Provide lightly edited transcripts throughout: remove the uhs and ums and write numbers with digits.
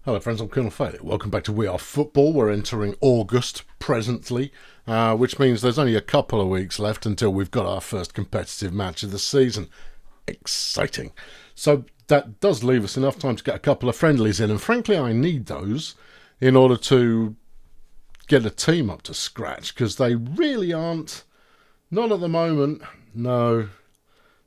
Hello friends, I'm Colonel Failure. Welcome back to We Are Football. We're entering August presently, which means there's only a couple of weeks left until we've got our first competitive match of the season. Exciting. So that does leave us enough time to get a couple of friendlies in, and frankly I need those in order to get a team up to scratch, because they really aren't. Not at the moment. No,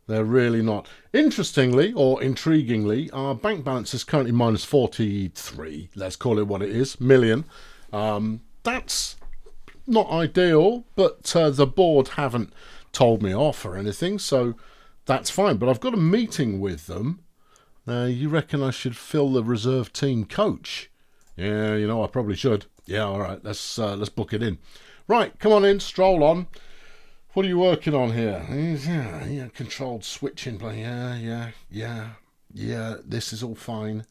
they're really not. Interestingly, or intriguingly, our bank balance is currently minus 43, let's call it what it is, million. That's not ideal, but the board haven't told me off or anything, so that's fine. But I've got a meeting with them. You reckon I should fill the reserve team coach? Yeah, you know, I probably should. Yeah, all right, let's book it in. Right, come on in, stroll on. What are you working on here? Yeah, controlled switching. Yeah. This is all fine.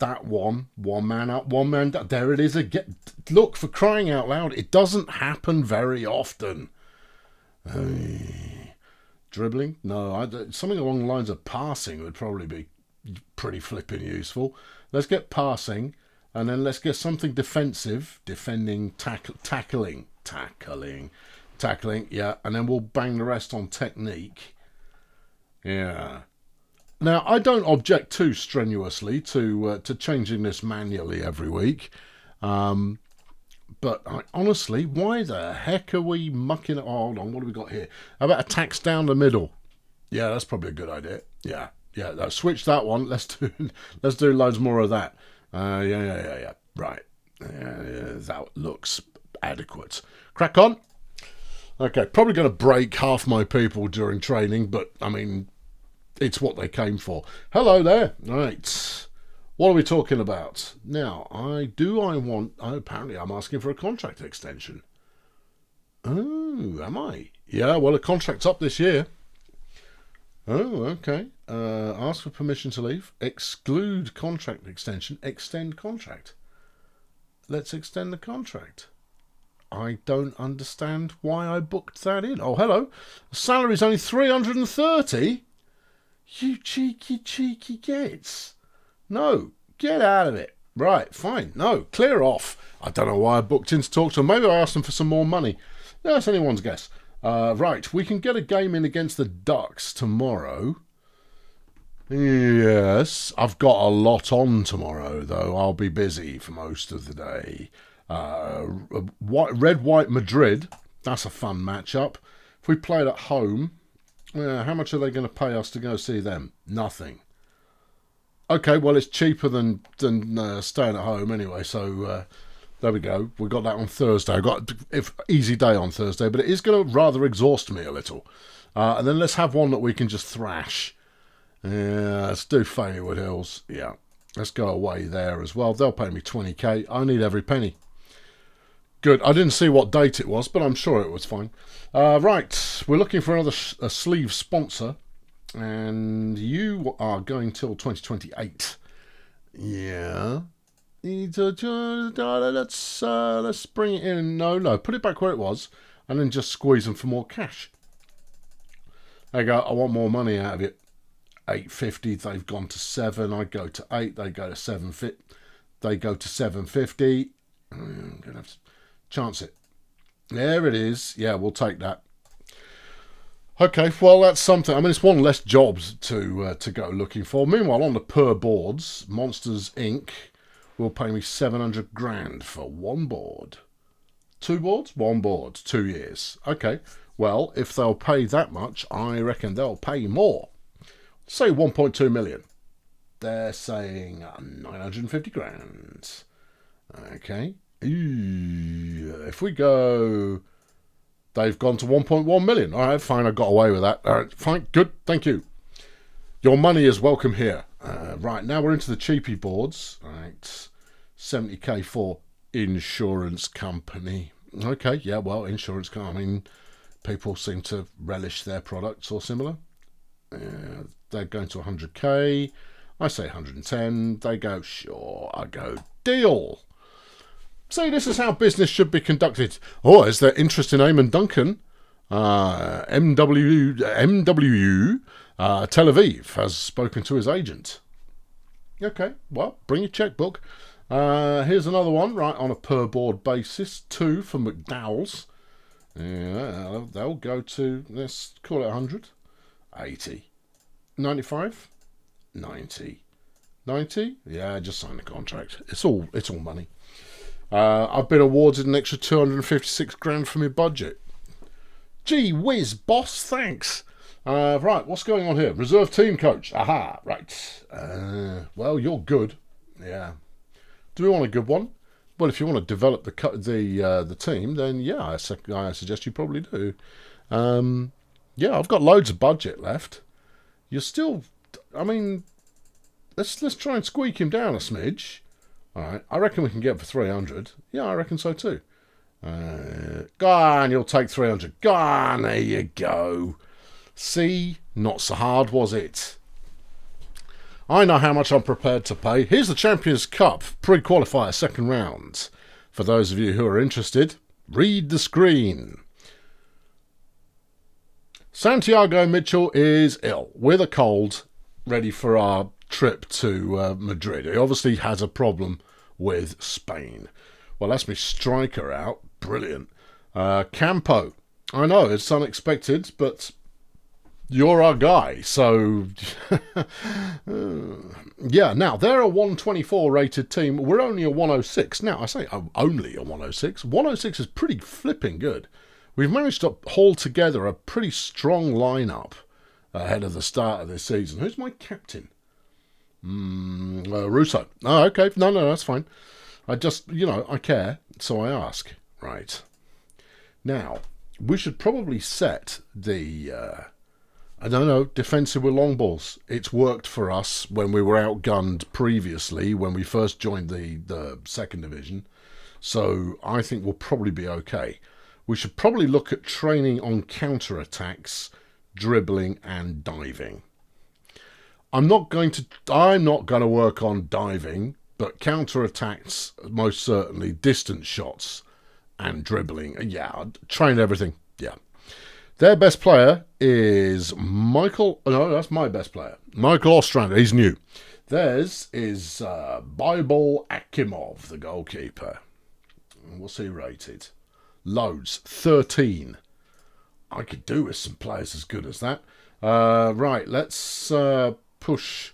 That one man up, one man down. There it is again. Look, for crying out loud, it doesn't happen very often. Dribbling? No, something along the lines of passing would probably be pretty flipping useful. Let's get passing, and then let's get something defensive. Defending, tackling, yeah, and then we'll bang the rest on technique. Yeah. Now, I don't object too strenuously to changing this manually every week, but honestly, why the heck are we mucking it? Oh, hold on, what have we got here? How about attacks down the middle? Yeah, that's probably a good idea. Yeah. Switch that one. Let's do loads more of that. Yeah. Right. That looks adequate. Crack on. Okay, probably going to break half my people during training, but, I mean, it's what they came for. Hello there. Right. What are we talking about? Now, apparently I'm asking for a contract extension. Oh, am I? Yeah, well, the contract's up this year. Oh, okay. Ask for permission to leave. Exclude contract extension. Extend contract. Let's extend the contract. I don't understand why I booked that in. Oh, hello. The salary's only 330. You cheeky gits. No, get out of it. Right, fine. No, clear off. I don't know why I booked in to talk to them. Maybe I asked them for some more money. That's anyone's guess. Right, we can get a game in against the Ducks tomorrow. Yes, I've got a lot on tomorrow, though. I'll be busy for most of the day. Red-White Madrid, that's a fun matchup. If we played at home, how much are they going to pay us to go see them? Nothing. Okay, well, it's cheaper than staying at home anyway, so there we go. We got that on Thursday. I got easy day on Thursday, but it is going to rather exhaust me a little. And then let's have one that we can just thrash. Yeah, let's do Featherwood Hills. Yeah, let's go away there as well. They'll pay me 20k. I need every penny. Good. I didn't see what date it was, but I'm sure it was fine. Right, we're looking for another sleeve sponsor, and you are going till 2028. Yeah. Let's bring it in. No, put it back where it was, and then just squeeze them for more cash. There you go. I want more money out of it. 850. They've gone to 7. I go to 8. They go to 750. They go to 750. I'm gonna have to chance it. There it is. Yeah, we'll take that. Okay, well, that's something. I mean, it's one less jobs to go looking for. Meanwhile, on the per boards, Monsters Inc. will pay me 700 grand for one board. 2 boards? 1 board. 2 years. Okay, well, if they'll pay that much, I reckon they'll pay more. Say 1.2 million. They're saying 950 grand. Okay. If we go, they've gone to 1.1 million. All right, fine, I got away with that. All right, fine, good, thank you. Your money is welcome here. Right, now we're into the cheapy boards. All right, 70k for insurance company. Okay, yeah, well, insurance company. I mean, people seem to relish their products or similar. They're going to 100k. I say 110. They go, sure. I go, deal. See, this is how business should be conducted. Oh, is there interest in Eamon Duncan? MWU Tel Aviv has spoken to his agent. Okay, well, bring your checkbook. Here's another one, right, on a per board basis. 2 for McDowell's. Yeah, they'll go to, let's call it 100. 80. 95. 90. 90? Yeah, just sign the contract. It's all money. I've been awarded an extra 256 grand from my budget. Gee whiz, boss, thanks. Right, what's going on here? Reserve team coach. Aha, right. Well, you're good. Yeah. Do we want a good one? Well, if you want to develop the team, then yeah, I suggest you probably do. Yeah, I've got loads of budget left. You're still, I mean, let's try and squeak him down a smidge. All right, I reckon we can get for 300. Yeah, I reckon so too. Go on, you'll take 300. Go on, there you go. See, not so hard, was it? I know how much I'm prepared to pay. Here's the Champions Cup pre-qualifier second round. For those of you who are interested, read the screen. Santiago Mitchell is ill with a cold, ready for our trip to Madrid. He obviously has a problem with Spain. Well, that's me striker out. Brilliant. Campo. I know, it's unexpected, but you're our guy. So, yeah. Now, they're a 124 rated team. We're only a 106. Now, I say only a 106. 106 is pretty flipping good. We've managed to haul together a pretty strong lineup ahead of the start of this season. Who's my captain? Russo. Oh, okay. No, that's fine. I just, I care, so I ask. Right. Now, we should probably set the, defensive with long balls. It's worked for us when we were outgunned previously, when we first joined the second division. So I think we'll probably be okay. We should probably look at training on counter-attacks, dribbling and diving. I'm not going to work on diving, but counter-attacks, most certainly, distance shots and dribbling. Yeah, train everything. Yeah. Their best player is Michael. No, that's my best player. Michael Ostrander. He's new. Theirs is Bible Akimov, the goalkeeper. What's he rated? Loads. 13. I could do with some players as good as that. Right, let's push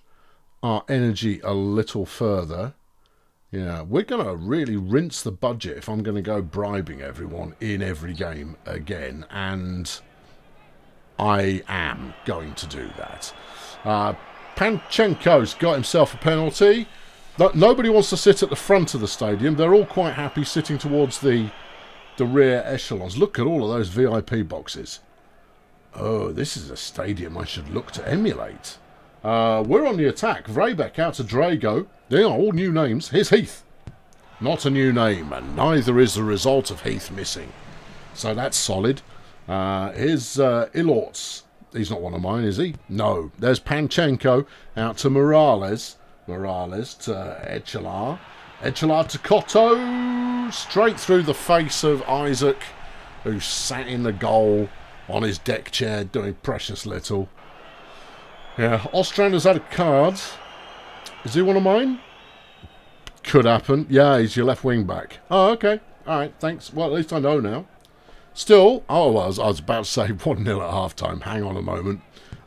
our energy a little further. Yeah, we're going to really rinse the budget if I'm going to go bribing everyone in every game again. And I am going to do that. Panchenko's got himself a penalty. Nobody wants to sit at the front of the stadium. They're all quite happy sitting towards the rear echelons. Look at all of those VIP boxes. Oh, this is a stadium I should look to emulate. We're on the attack. Vrebeck out to Drago. They are all new names. Here's Heath. Not a new name, and neither is the result of Heath missing. So that's solid. Here's Ilorts. He's not one of mine, is he? No. There's Panchenko out to Morales. Morales to Echelar. Echelar to Cotto. Straight through the face of Isaac, who sat in the goal on his deck chair doing precious little. Yeah, Ostrander's had a card. Is he one of mine? Could happen. Yeah, he's your left wing back. Oh, okay. All right, thanks. Well, at least I know now. Still, I was about to say 1-0 at half-time. Hang on a moment.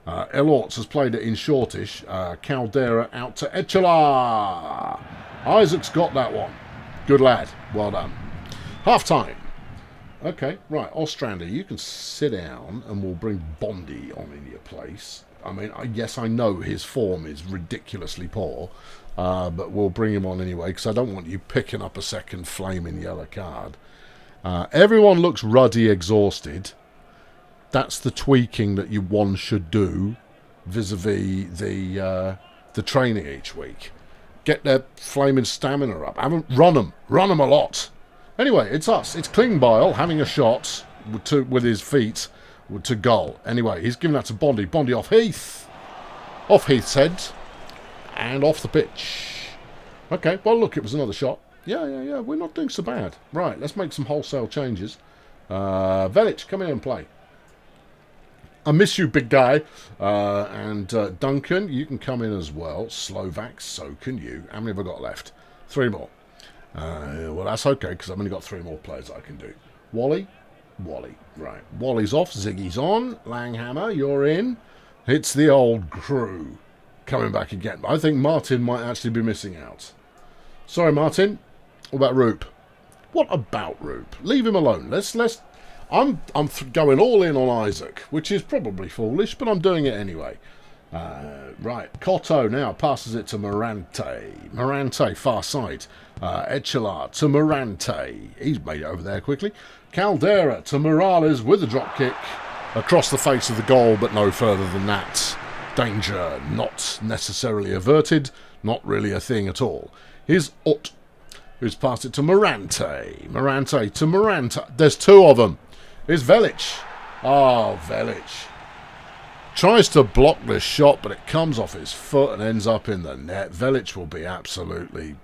Elorts has played it in shortish. Caldera out to Echelar. Isaac's got that one. Good lad. Well done. Half-time. Okay, right. Ostrander, you can sit down and we'll bring Bondi on in your place. I mean, yes, I know his form is ridiculously poor, but we'll bring him on anyway because I don't want you picking up a second flaming yellow card. Everyone looks ruddy exhausted. That's the tweaking that one should do vis-a-vis the training each week. Get their flaming stamina up. Run them a lot. Anyway, it's us. It's Klingbeil having a shot with his feet to goal. Anyway, he's giving that to Bondi. Bondi off Heath. Off Heath's head. And off the pitch. Okay, well, look, it was another shot. Yeah. We're not doing so bad. Right, let's make some wholesale changes. Velic, come in and play. I miss you, big guy. And Duncan, you can come in as well. Slovak, so can you. How many have I got left? 3 more. Well, that's okay, because I've only got 3 more players I can do. Wally. Right. Wally's off. Ziggy's on. Langhammer, you're in. It's the old crew coming back again. I think Martin might actually be missing out. Sorry, Martin. What about Roop? What about Roop? Leave him alone. I'm going all in on Isaac, which is probably foolish, but I'm doing it anyway. Right, Cotto now passes it to Morante. Morante, far side. Echelar to Morante. He's made it over there quickly. Caldera to Morales with a drop kick across the face of the goal, but no further than that. Danger not necessarily averted, not really a thing at all. Here's Ott, who's passed it to Morante. Morante to Morante. There's 2 of them. Here's Velic. Oh, Velic. Tries to block this shot, but it comes off his foot and ends up in the net. Velic will be absolutely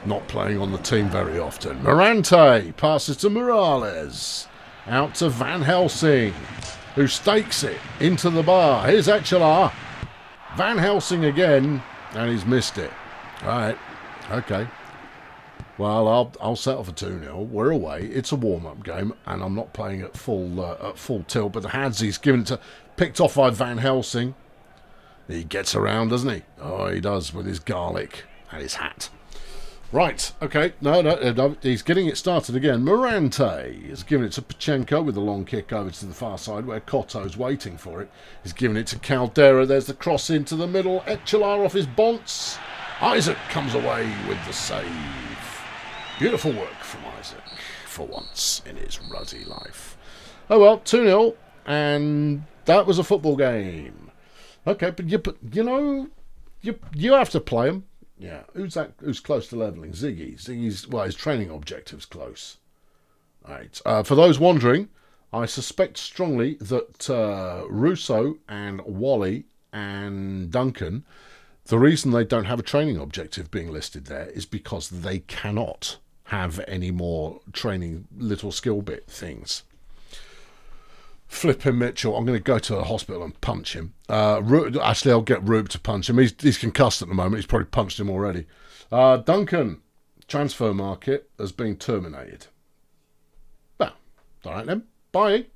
not playing on the team very often. Morante passes to Morales. Out to Van Helsing, who stakes it into the bar. Here's Echelar. Van Helsing again, and he's missed it. All right, okay. Well, I'll settle for 2-0. We're away. It's a warm-up game, and I'm not playing at full tilt. But the Hadzy's given it to, picked off by Van Helsing. He gets around, doesn't he? Oh, he does, with his garlic and his hat. Right, okay. No, he's getting it started again. Morante is giving it to Pachenko with a long kick over to the far side where Cotto's waiting for it. He's giving it to Caldera. There's the cross into the middle. Echelar off his bonce. Isaac comes away with the save. Beautiful work from Isaac, for once in his ruddy life. Oh well, 2-0, and that was a football game. Okay, but you have to play him. Yeah, who's that? Who's close to levelling? Ziggy. Ziggy's, well, his training objective's close. Right. For those wondering, I suspect strongly that Russo and Wally and Duncan, the reason they don't have a training objective being listed there is because they cannot have any more training little skill bit things. Flipping Mitchell, I'm going to go to the hospital and punch him. Actually, I'll get Rube to punch him. He's concussed at the moment. He's probably punched him already. Duncan, transfer market has been terminated. Well, all right then. Bye.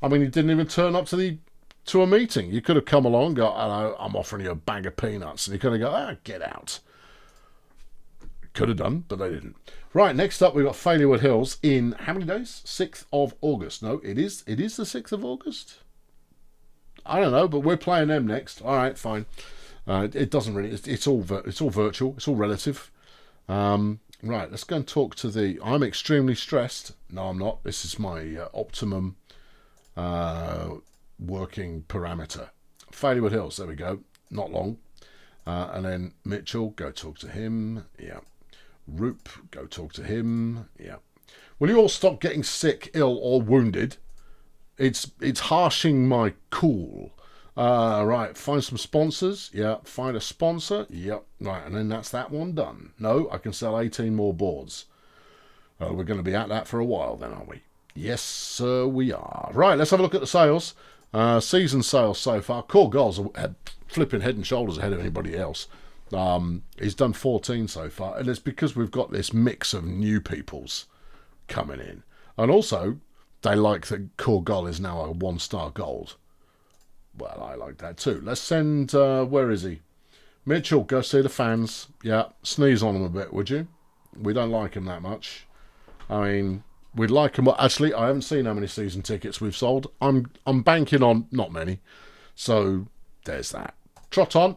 I mean, he didn't even turn up to a meeting. You could have come along and go, hello, I'm offering you a bag of peanuts. And he could have go, get out. Could have done, but they didn't. Right, next up we've got Featherwood Hills in how many days? 6th of August. No, it is the 6th of August? I don't know, but we're playing them next. All right, fine. It doesn't really, it's all virtual, it's all relative. Right, let's go and talk to I'm extremely stressed. No, I'm not. This is my optimum working parameter. Featherwood Hills, there we go. Not long. And then Mitchell, go talk to him. Yeah. Roop, go talk to him. Yeah. Will you all stop getting sick, ill, or wounded? It's harshing my cool. Right, find some sponsors. Yeah, find a sponsor. Yep. Right, and then that's that one done. No, I can sell 18 more boards. We're going to be at that for a while then, aren't we? Yes, sir, we are. Right, let's have a look at the sales. Season sales so far. Core goals are flipping head and shoulders ahead of anybody else. He's done 14 so far, and it's because we've got this mix of new peoples coming in. And also, they like that Core Goal is now a 1-star gold. Well, I like that too. Let's send, where is he? Mitchell, go see the fans. Yeah, sneeze on them a bit, would you? We don't like him that much. I mean, we'd like him. Actually, I haven't seen how many season tickets we've sold. I'm banking on not many. So, there's that. Trot on.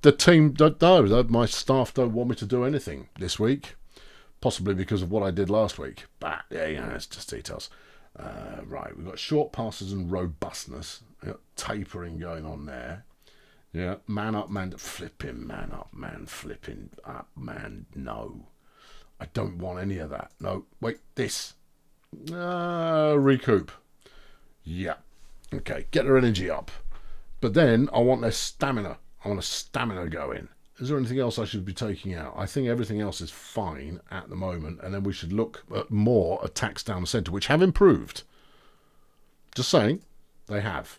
The team don't know. My staff don't want me to do anything this week. Possibly because of what I did last week. But, yeah, it's just details. Right, we've got short passes and robustness. Tapering going on there. Yeah, man up, man... Flipping man up, man. Flipping up, man. No. I don't want any of that. No, wait, this. Recoup. Yeah. Okay, get their energy up. But then I want their stamina. I want a stamina going. Is there anything else I should be taking out? I think everything else is fine at the moment, and then we should look at more attacks down the centre, which have improved. Just saying, they have.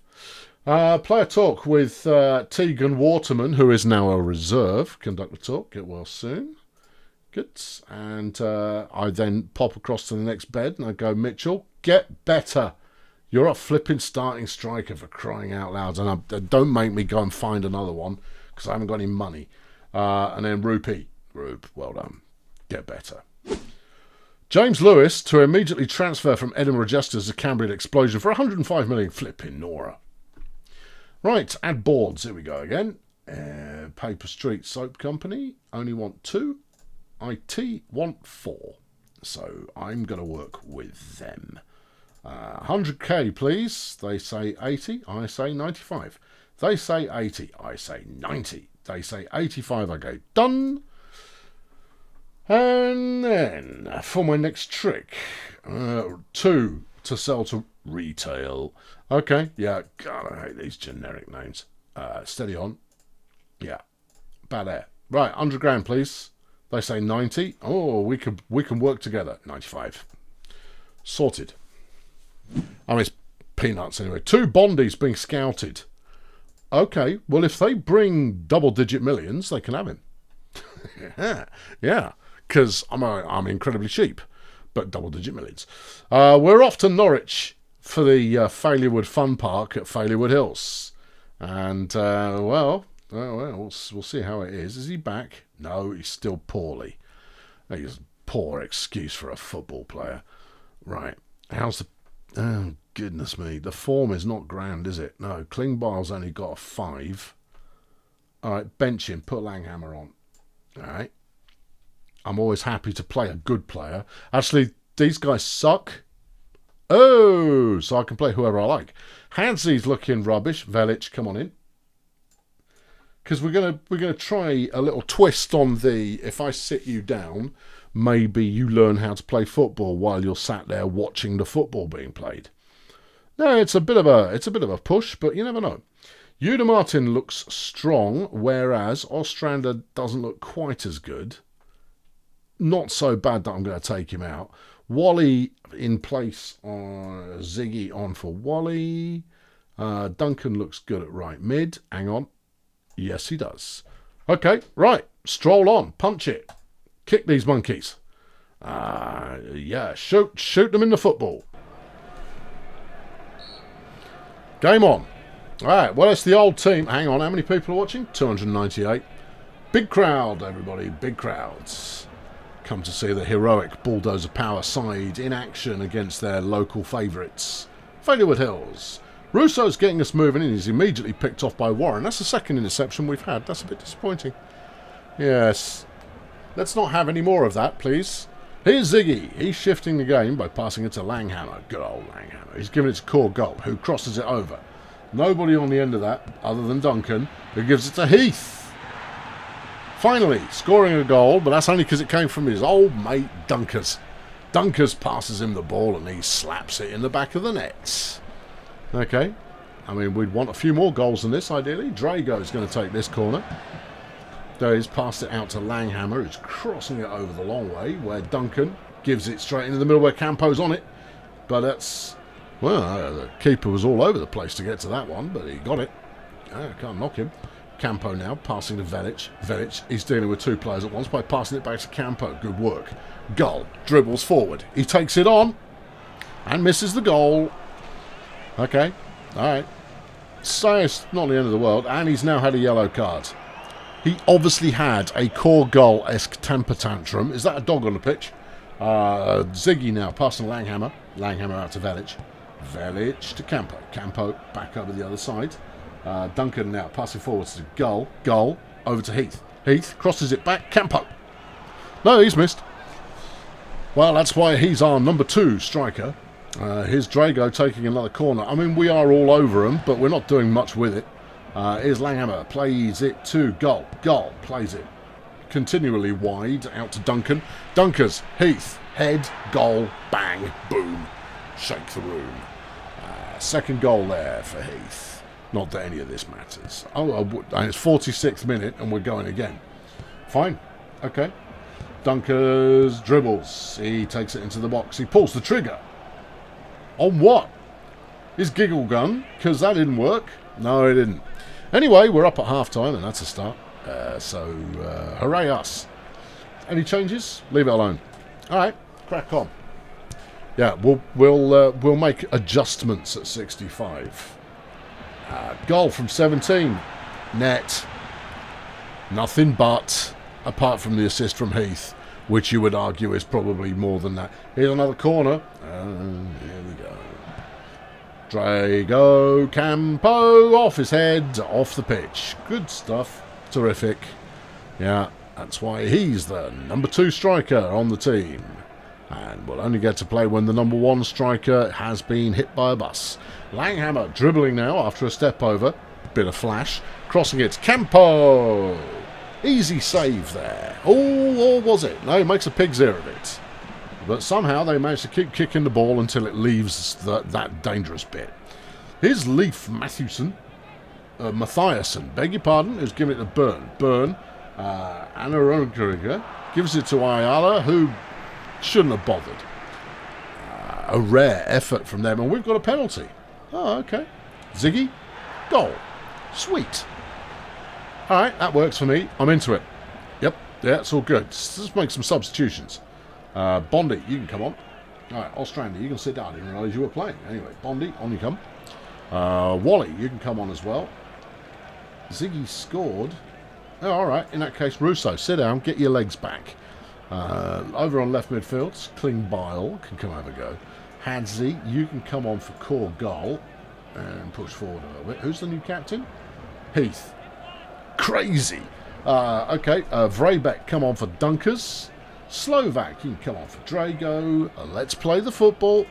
Player talk with Tegan Waterman, who is now a reserve. Conduct the talk. Get well soon. Good. And I then pop across to the next bed and I go, Mitchell, get better. You're a flipping starting striker, for crying out loud. And don't make me go and find another one because I haven't got any money. And then Rupee. Rupe, well done. Get better. James Lewis to immediately transfer from Edinburgh Justice to Cambrian Explosion for 105 million. Flipping Nora. Right, add boards. Here we go again. Paper Street Soap Company. Only want 2. IT want 4. So I'm going to work with them. 100k, please. They say 80. I say 95. They say 80. I say 90. They say 85. I go done. And then for my next trick, 2 to sell to retail. Okay, yeah, God, I hate these generic names. Steady on. Yeah, bad air. Right, 100 grand, please. They say 90. Oh, we can work together. 95. Sorted. I mean, it's peanuts anyway. 2 bondies being scouted. Okay, well, if they bring double-digit millions, they can have him. Yeah, because I'm incredibly cheap, but double-digit millions. We're off to Norwich for the Featherwood Fun Park at Featherwood Hills. And, we'll see how it is. Is he back? No, he's still poorly. He's a poor excuse for a football player. Right. How's the... Oh, goodness me. The form is not grand, is it? No, Klingbeil's only got a 5. All right, bench him. Put Langhammer on. All right. I'm always happy to play a good player. Actually, these guys suck. Oh, so I can play whoever I like. Hansie's looking rubbish. Velic, come on in. Because we're gonna try a little twist on the, if I sit you down, maybe you learn how to play football while you're sat there watching the football being played. No, it's a bit of a push, but you never know. Yuda Martin looks strong, whereas Ostrander doesn't look quite as good. Not so bad that I'm going to take him out. Wally in place on Ziggy on for Wally. Duncan looks good at right mid. Hang on. Yes, he does. Okay, right. Stroll on. Punch it. Kick these monkeys. Yeah, shoot them in the football. Game on. All right, well, it's the old team. Hang on, how many people are watching? 298. Big crowd, everybody. Big crowds. Come to see the heroic Bulldozer Power side in action against their local favourites, Featherwood Hills. Russo's getting us moving in. He's immediately picked off by Warren. That's the second interception we've had. That's a bit disappointing. Yes. Let's not have any more of that, please. Here's Ziggy. He's shifting the game by passing it to Langhammer. Good old Langhammer. He's giving it to Core Gulp, who crosses it over. Nobody on the end of that, other than Duncan, who gives it to Heath. Finally, scoring a goal, but that's only because it came from his old mate Dunkers. Dunkers passes him the ball and he slaps it in the back of the net. Okay. I mean, we'd want a few more goals than this, ideally. Drago's going to take this corner. There he's passed it out to Langhammer, who's crossing it over the long way, where Duncan gives it straight into the middle where Campo's on it. But that's... Well, the keeper was all over the place to get to that one, but he got it. Can't knock him. Campo now, passing to Velic. Velic, he's dealing with 2 players at once by passing it back to Campo. Good work. Gull dribbles forward. He takes it on and misses the goal. Okay, all right. So it's not the end of the world, and he's now had a yellow card. He obviously had a Core Gull-esque temper tantrum. Is that a dog on the pitch? Ziggy now passing Langhammer. Langhammer out to Velic. Velic to Campo. Campo back over the other side. Duncan now passing forwards to Gull. Gull over to Heath. Heath crosses it back. Campo. No, he's missed. Well, that's why he's our number 2 striker. Here's Drago taking another corner. I mean, we are all over him, but we're not doing much with it. Here's Langhammer. Plays it to Gull. Gull plays it continually wide out to Duncan. Dunkers. Heath. Head. Goal. Bang. Boom. Shake the room. Second goal there for Heath. Not that any of this matters. Oh, and it's 46th minute and we're going again. Fine. Okay. Dunkers dribbles. He takes it into the box. He pulls the trigger. On what? His giggle gun, because that didn't work. No, he didn't. Anyway, we're up at half-time, and that's a start. So, hooray us. Any changes? Leave it alone. All right, crack on. Yeah, we'll make adjustments at 65. Goal from 17. Net. Nothing but, apart from the assist from Heath, which you would argue is probably more than that. Here's another corner. Here we go. Drago Campo off his head, off the pitch. Good stuff. Terrific. Yeah, that's why he's the number 2 striker on the team. And will only get to play when the number 1 striker has been hit by a bus. Langhammer dribbling now after a step over. Bit of flash. Crossing it. Campo! Easy save there. Oh, or was it? No, he makes a pig's ear of it. But somehow they manage to keep kicking the ball until it leaves that dangerous bit. Here's Leif Matthewson. Mathiasson, beg your pardon, who's giving it to Byrne. Byrne, Anaronga gives it to Ayala, who shouldn't have bothered. A rare effort from them, and we've got a penalty. Oh, okay. Ziggy, goal. Sweet. All right, that works for me. I'm into it. Yep, yeah, it's all good. Let's make some substitutions. Bondi, you can come on. All right, Ostrander, you can sit down. I didn't realise you were playing. Anyway, Bondi, on you come. Wally, you can come on as well. Ziggy scored. Oh, all right, in that case, Russo, sit down, get your legs back. Over on left midfield, Klingbeil can come have a go. Hadzi, you can come on for core goal and push forward a little bit. Who's the new captain? Heath. Crazy. Okay, Vrebeck, come on for Dunkers. Slovak, you can come on for Drago. Let's play the football.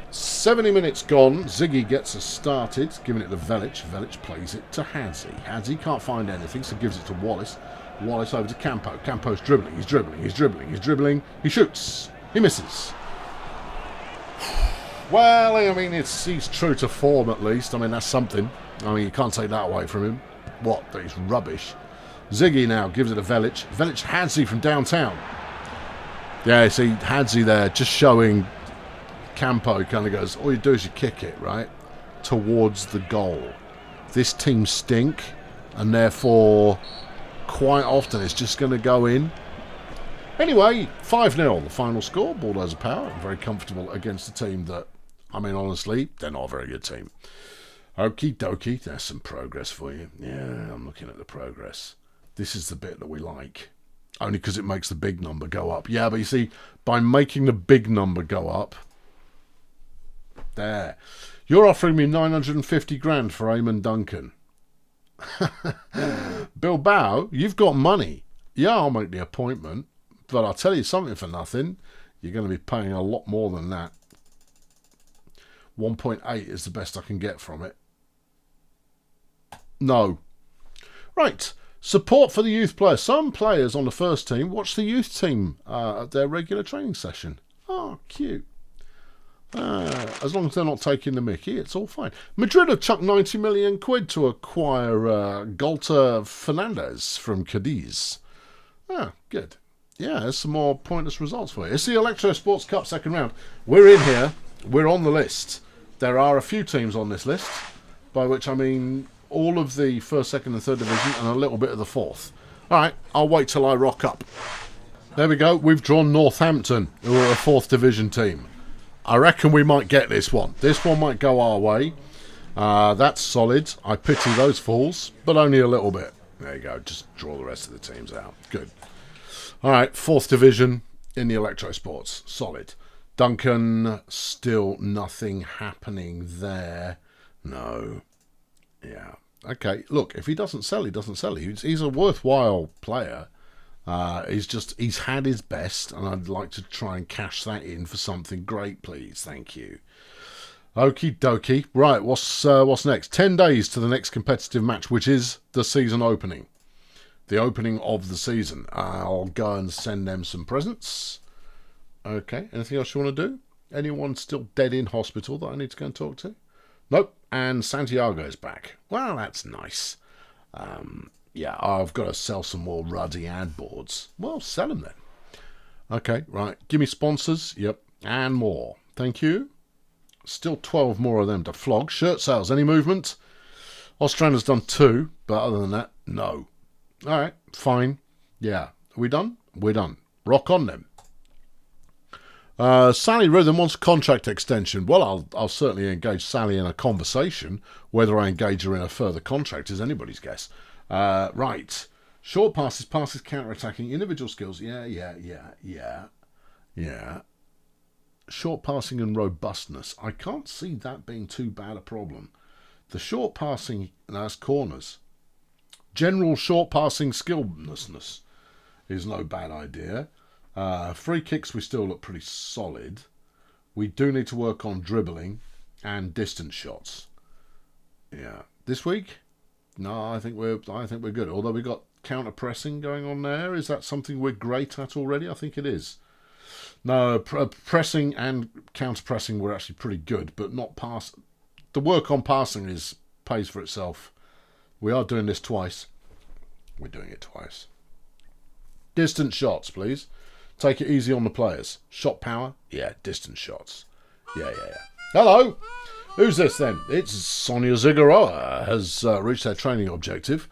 70 minutes gone. Ziggy gets us started, giving it to Velic. Velic plays it to Hadzi. Hadzi can't find anything, so gives it to Wallace. Wallace over to Campo. Campo's dribbling. He's dribbling. He's dribbling. He's dribbling. He shoots. He misses. Well, I mean, he's true to form at least. I mean, that's something. I mean, you can't take that away from him. What? That he's rubbish. Ziggy now gives it to Velic. Velic Hadzi from downtown. Yeah, you see Hadzi there just showing Campo. Kind of goes, all you do is you kick it, right, towards the goal. This team stink, and therefore quite often it's just going to go in. Anyway, 5-0, the final score. Bulldozer Power, very comfortable against a team that, I mean, honestly, they're not a very good team. Okie dokie, there's some progress for you. Yeah, I'm looking at the progress. This is the bit that we like. Only because it makes the big number go up. Yeah, but you see, by making the big number go up, there. You're offering me 950 grand for Eamon Duncan. Bilbao, you've got money. Yeah, I'll make the appointment. But I'll tell you something for nothing. You're going to be paying a lot more than that. 1.8 is the best I can get from it. No. Right. Support for the youth players. Some players on the first team watch the youth team at their regular training session. Oh, cute. As long as they're not taking the mickey, it's all fine. Madrid have chucked 90 million quid to acquire Golter Fernandez from Cadiz. Ah, good. Yeah, there's some more pointless results for you. It's the Electrosports Cup second round. We're in here. We're on the list. There are a few teams on this list, by which I mean all of the first, second and third division and a little bit of the fourth. All right, I'll wait till I rock up. There we go. We've drawn Northampton, who are a fourth division team. I reckon we might get this one. This one might go our way. That's solid. I pity those fools, but only a little bit. There you go. Just draw the rest of the teams out. Good. All right, fourth division in the Electrosports. Solid. Duncan, still nothing happening there. No. Yeah. Okay, look, if he doesn't sell, he doesn't sell. He's a worthwhile player. He's had his best, and I'd like to try and cash that in for something great, please. Thank you. Okie dokie. Right, what's next? 10 days to the next competitive match, which is the season opening. The opening of the season. I'll go and send them some presents. Okay, anything else you want to do? Anyone still dead in hospital that I need to go and talk to? Nope. And Santiago's back. Well, that's nice. Yeah, I've got to sell some more ruddy ad boards. Well, sell them then. Okay, right. Give me sponsors. Yep. And more. Thank you. Still 12 more of them to flog. Shirt sales. Any movement? Ostrander's done 2, but other than that, no. All right, fine. Yeah. Are we done? We're done. Rock on then. Sally Rhythm wants a contract extension. Well, I'll certainly engage Sally in a conversation. Whether I engage her in a further contract is anybody's guess. Right. Short passes, counter-attacking, individual skills. Yeah. Short passing and robustness. I can't see that being too bad a problem. The short passing, that's corners. General short passing skilllessness is no bad idea. Free kicks, we still look pretty solid. We do need to work on dribbling and distance shots. Yeah. This week? No, I think we're good. Although we got counter pressing going on there. Is that something we're great at already? I think it is. No, pressing and counter pressing we're actually pretty good, but not pass. The work on passing pays for itself. We are doing this twice. We're doing it twice. Distance shots, please. Take it easy on the players. Shot power? Yeah, distance shots. Yeah. Hello! Who's this then? It's Sonia Ziguroa has reached their training objective.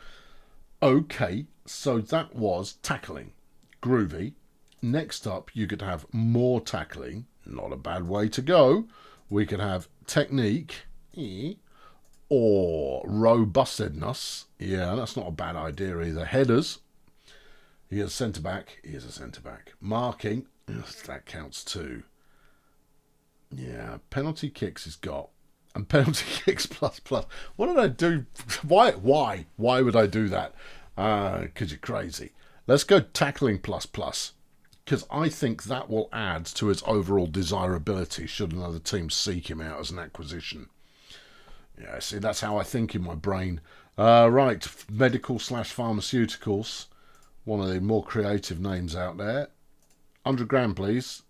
Okay, so that was tackling. Groovy. Next up, you could have more tackling. Not a bad way to go. We could have technique or robustness. Yeah, that's not a bad idea either. Headers. He is a centre-back. He is a centre-back. Marking. That counts too. Yeah, penalty kicks he's got. And penalty kicks plus. What did I do? Why? Why would I do that? Because you're crazy. Let's go tackling plus. Because I think that will add to his overall desirability should another team seek him out as an acquisition. Yeah, see, that's how I think in my brain. Right, medical/pharmaceuticals. One of the more creative names out there. 100 grand, please.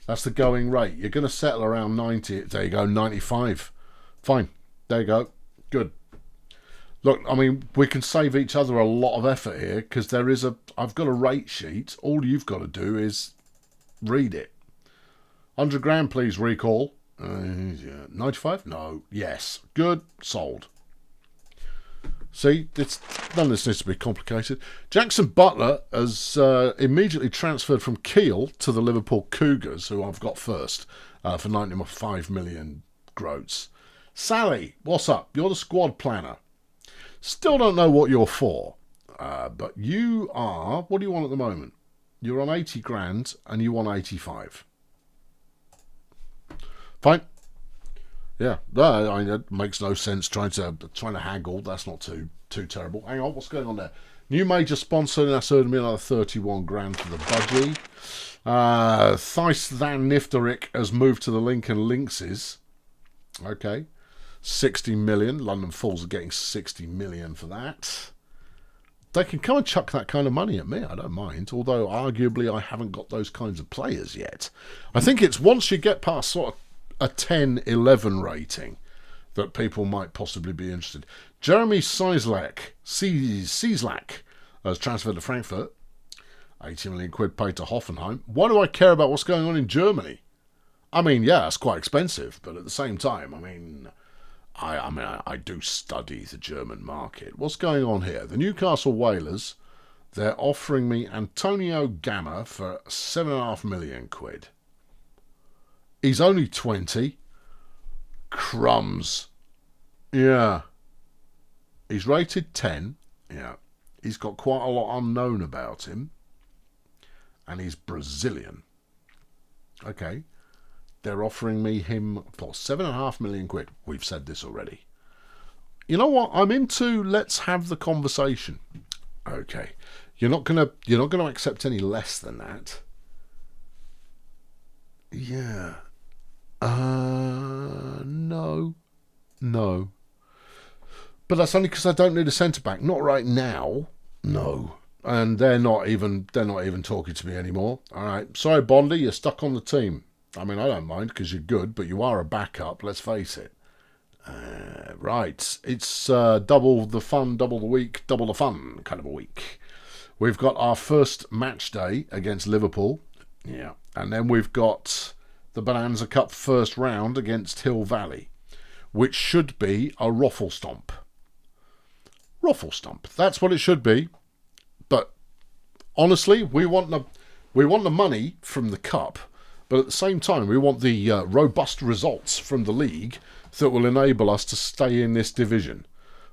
That's the going rate. You're going to settle around 90. There you go, 95. Fine. There you go. Good. Look, I mean, we can save each other a lot of effort here because I've got a rate sheet. All you've got to do is read it. 100 grand, please, recall. 95? No. Yes. Good. Sold. See, none of this needs to be complicated. Jackson Butler has immediately transferred from Kiel to the Liverpool Cougars, who I've got first, for 95 million groats. Sally, what's up? You're the squad planner. Still don't know what you're for, but you are... What do you want at the moment? You're on 80 grand and you want 85. Fine. Yeah, that makes no sense trying to haggle. That's not too terrible. Hang on, what's going on there? New major sponsor, that's earned me another 31 grand for the budgie. Thijs van Nifterik has moved to the Lincoln Lynxes. Okay. 60 million. London Fools are getting 60 million for that. They can come and chuck that kind of money at me. I don't mind. Although, arguably, I haven't got those kinds of players yet. I think it's once you get past sort of a 10-11 rating that people might possibly be interested. Jeremy Cieslak has transferred to Frankfurt. 80 million quid paid to Hoffenheim. Why do I care about what's going on in Germany? I mean, yeah, it's quite expensive, but at the same time, I do study the German market. What's going on here? The Newcastle Whalers, they're offering me Antonio Gamma for 7.5 million quid. He's only 20. Crumbs. Yeah. He's rated 10. Yeah. He's got quite a lot unknown about him. And he's Brazilian. Okay. They're offering me him for 7.5 million quid. We've said this already. You know what? I'm into let's have the conversation. Okay. You're not gonna accept any less than that. Yeah. No. But that's only because I don't need a centre-back. Not right now. No. And they're not even talking to me anymore. All right. Sorry, Bondi, you're stuck on the team. I mean, I don't mind because you're good, but you are a backup, let's face it. Right. It's double the fun, double the week, double the fun kind of a week. We've got our first match day against Liverpool. Yeah. And then we've got the Bonanza Cup first round against Hill Valley, which should be a ruffle stomp. Ruffle stump. That's what it should be. But honestly, we want the money from the cup, but at the same time, we want the robust results from the league that will enable us to stay in this division.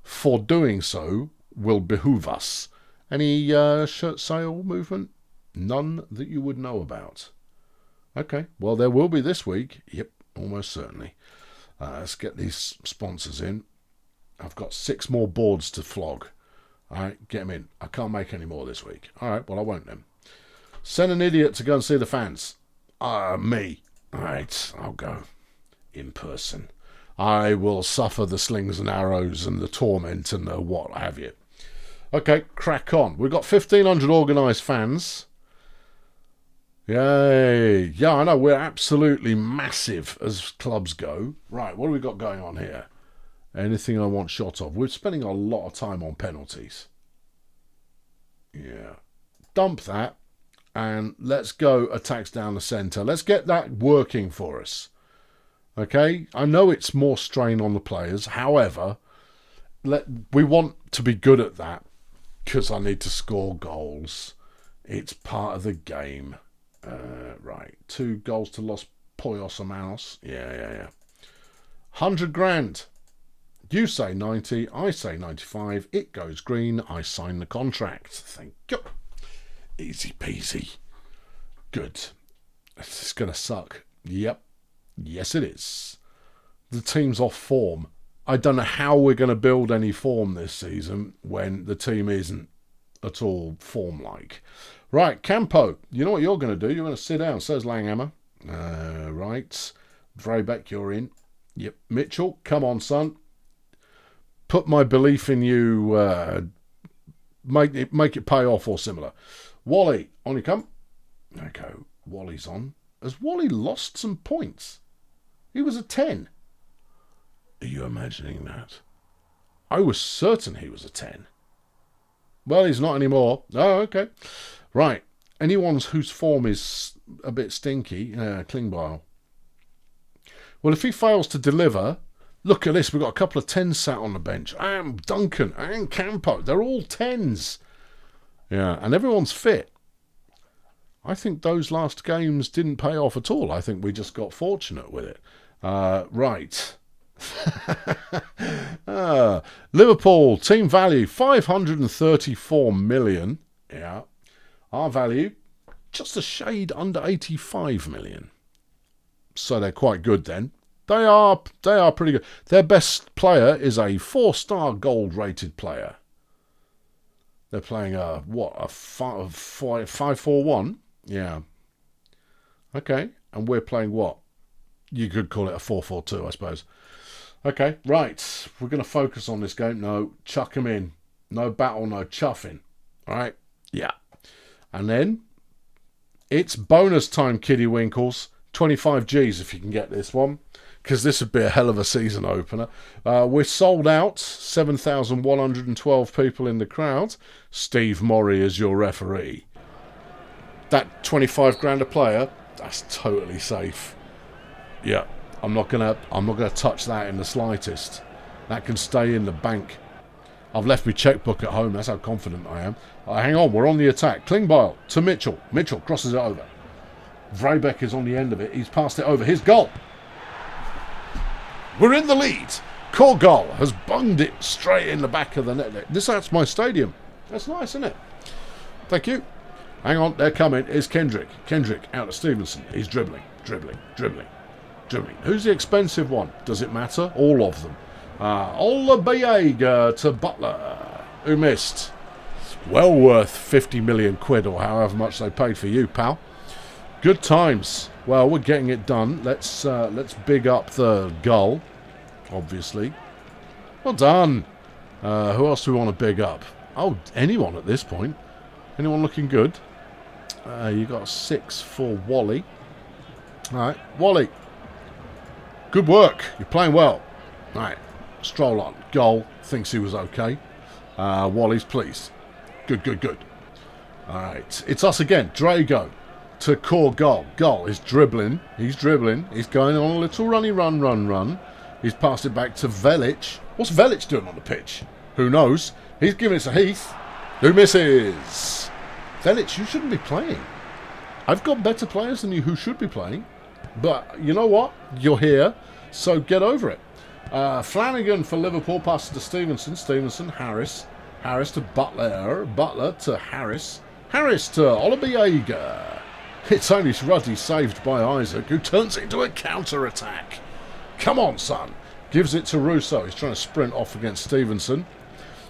For doing so will behoove us. Any shirt sale movement? None that you would know about. Okay, well, there will be this week. Yep, almost certainly. Let's get these sponsors in. I've got 6 more boards to flog. All right, get them in. I can't make any more this week. All right, well, I won't then. Send an idiot to go and see the fans. Me. All right, I'll go. In person. I will suffer the slings and arrows and the torment and the what have you. Okay, crack on. We've got 1,500 organised fans. Yay. Yeah, I know, we're absolutely massive as clubs go. Right, what do we got going on here? Anything I want shot of. We're spending a lot of time on penalties. Yeah. Dump that. And let's go attacks down the centre. Let's get that working for us. Okay? I know it's more strain on the players. However, we want to be good at that. Because I need to score goals. It's part of the game. Right. 2 goals to Los Pollos Hermanos. Yeah. 100 grand. You say 90, I say 95, it goes green, I sign the contract. Thank you. Easy peasy. Good. It's going to suck. Yep. Yes, it is. The team's off form. I don't know how we're going to build any form this season when the team isn't at all form-like. Right, Campo, you know what you're going to do? You're going to sit down, says Langhammer. Right. Vrebeck, you're in. Yep. Mitchell, come on, son. Put my belief in you, make it pay off or similar. Wally, on you come. There you go. Wally's on. Has Wally lost some points? He was a 10. Are you imagining that? I was certain he was a 10. Well, he's not anymore. Oh, okay. Right. Anyone whose form is a bit stinky, Klingbeil. Well, if he fails to deliver... Look at this, we've got a couple of 10s sat on the bench. And Duncan, and Campo, they're all 10s. Yeah, and everyone's fit. I think those last games didn't pay off at all. I think we just got fortunate with it. Right. Liverpool, team value, 534 million. Yeah. Our value, just a shade under 85 million. So they're quite good then. They are pretty good. Their best player is a 4-star gold-rated player. They're playing a 5-4-1? Yeah. Okay. And we're playing what? You could call it a 4-4-2, I suppose. Okay, right. We're going to focus on this game. No, chuck them in. No battle, no chuffing. All right? Yeah. And then, it's bonus time, Kiddie Winkles. 25 Gs if you can get this one. Because this would be a hell of a season opener. We're sold out. 7,112 people in the crowd. Steve Morrie is your referee. That 25 grand a player, that's totally safe. Yeah, I'm not gonna touch that in the slightest. That can stay in the bank. I've left my checkbook at home. That's how confident I am. Hang on, we're on the attack. Klingbeil to Mitchell. Mitchell crosses it over. Vrebeck is on the end of it. He's passed it over. His goal. We're in the lead. Korgol has bunged it straight in the back of the net. That's my stadium. That's nice, isn't it? Thank you. Hang on, they're coming. It's Kendrick. Kendrick out to Stevenson. He's dribbling. Who's the expensive one? Does it matter? All of them. Ola Bayega to Butler, who missed. Well worth 50 million quid or however much they paid for you, pal. Good times. Well, we're getting it done. Let's big up the goal, obviously. Well done. Who else do we want to big up? Oh, anyone at this point. Anyone looking good? You got 6 for Wally. All right, Wally. Good work. You're playing well. All right, stroll on. Goal. Thinks he was okay. Wally's pleased. Good. All right, it's us again. Drago to Korgol. Goal is dribbling. He's dribbling. He's going on a little runny run. He's passed it back to Velic. What's Velic doing on the pitch? Who knows? He's giving it to Heath, who misses. Velic, you shouldn't be playing. I've got better players than you who should be playing. But you know what? You're here, so get over it. Flanagan for Liverpool passes to Stevenson. Stevenson, Harris. Harris to Butler. Butler to Harris. Harris to Olibiega. It's only Ruddy saved by Isaac, who turns it into a counter-attack. Come on, son. Gives it to Russo. He's trying to sprint off against Stevenson.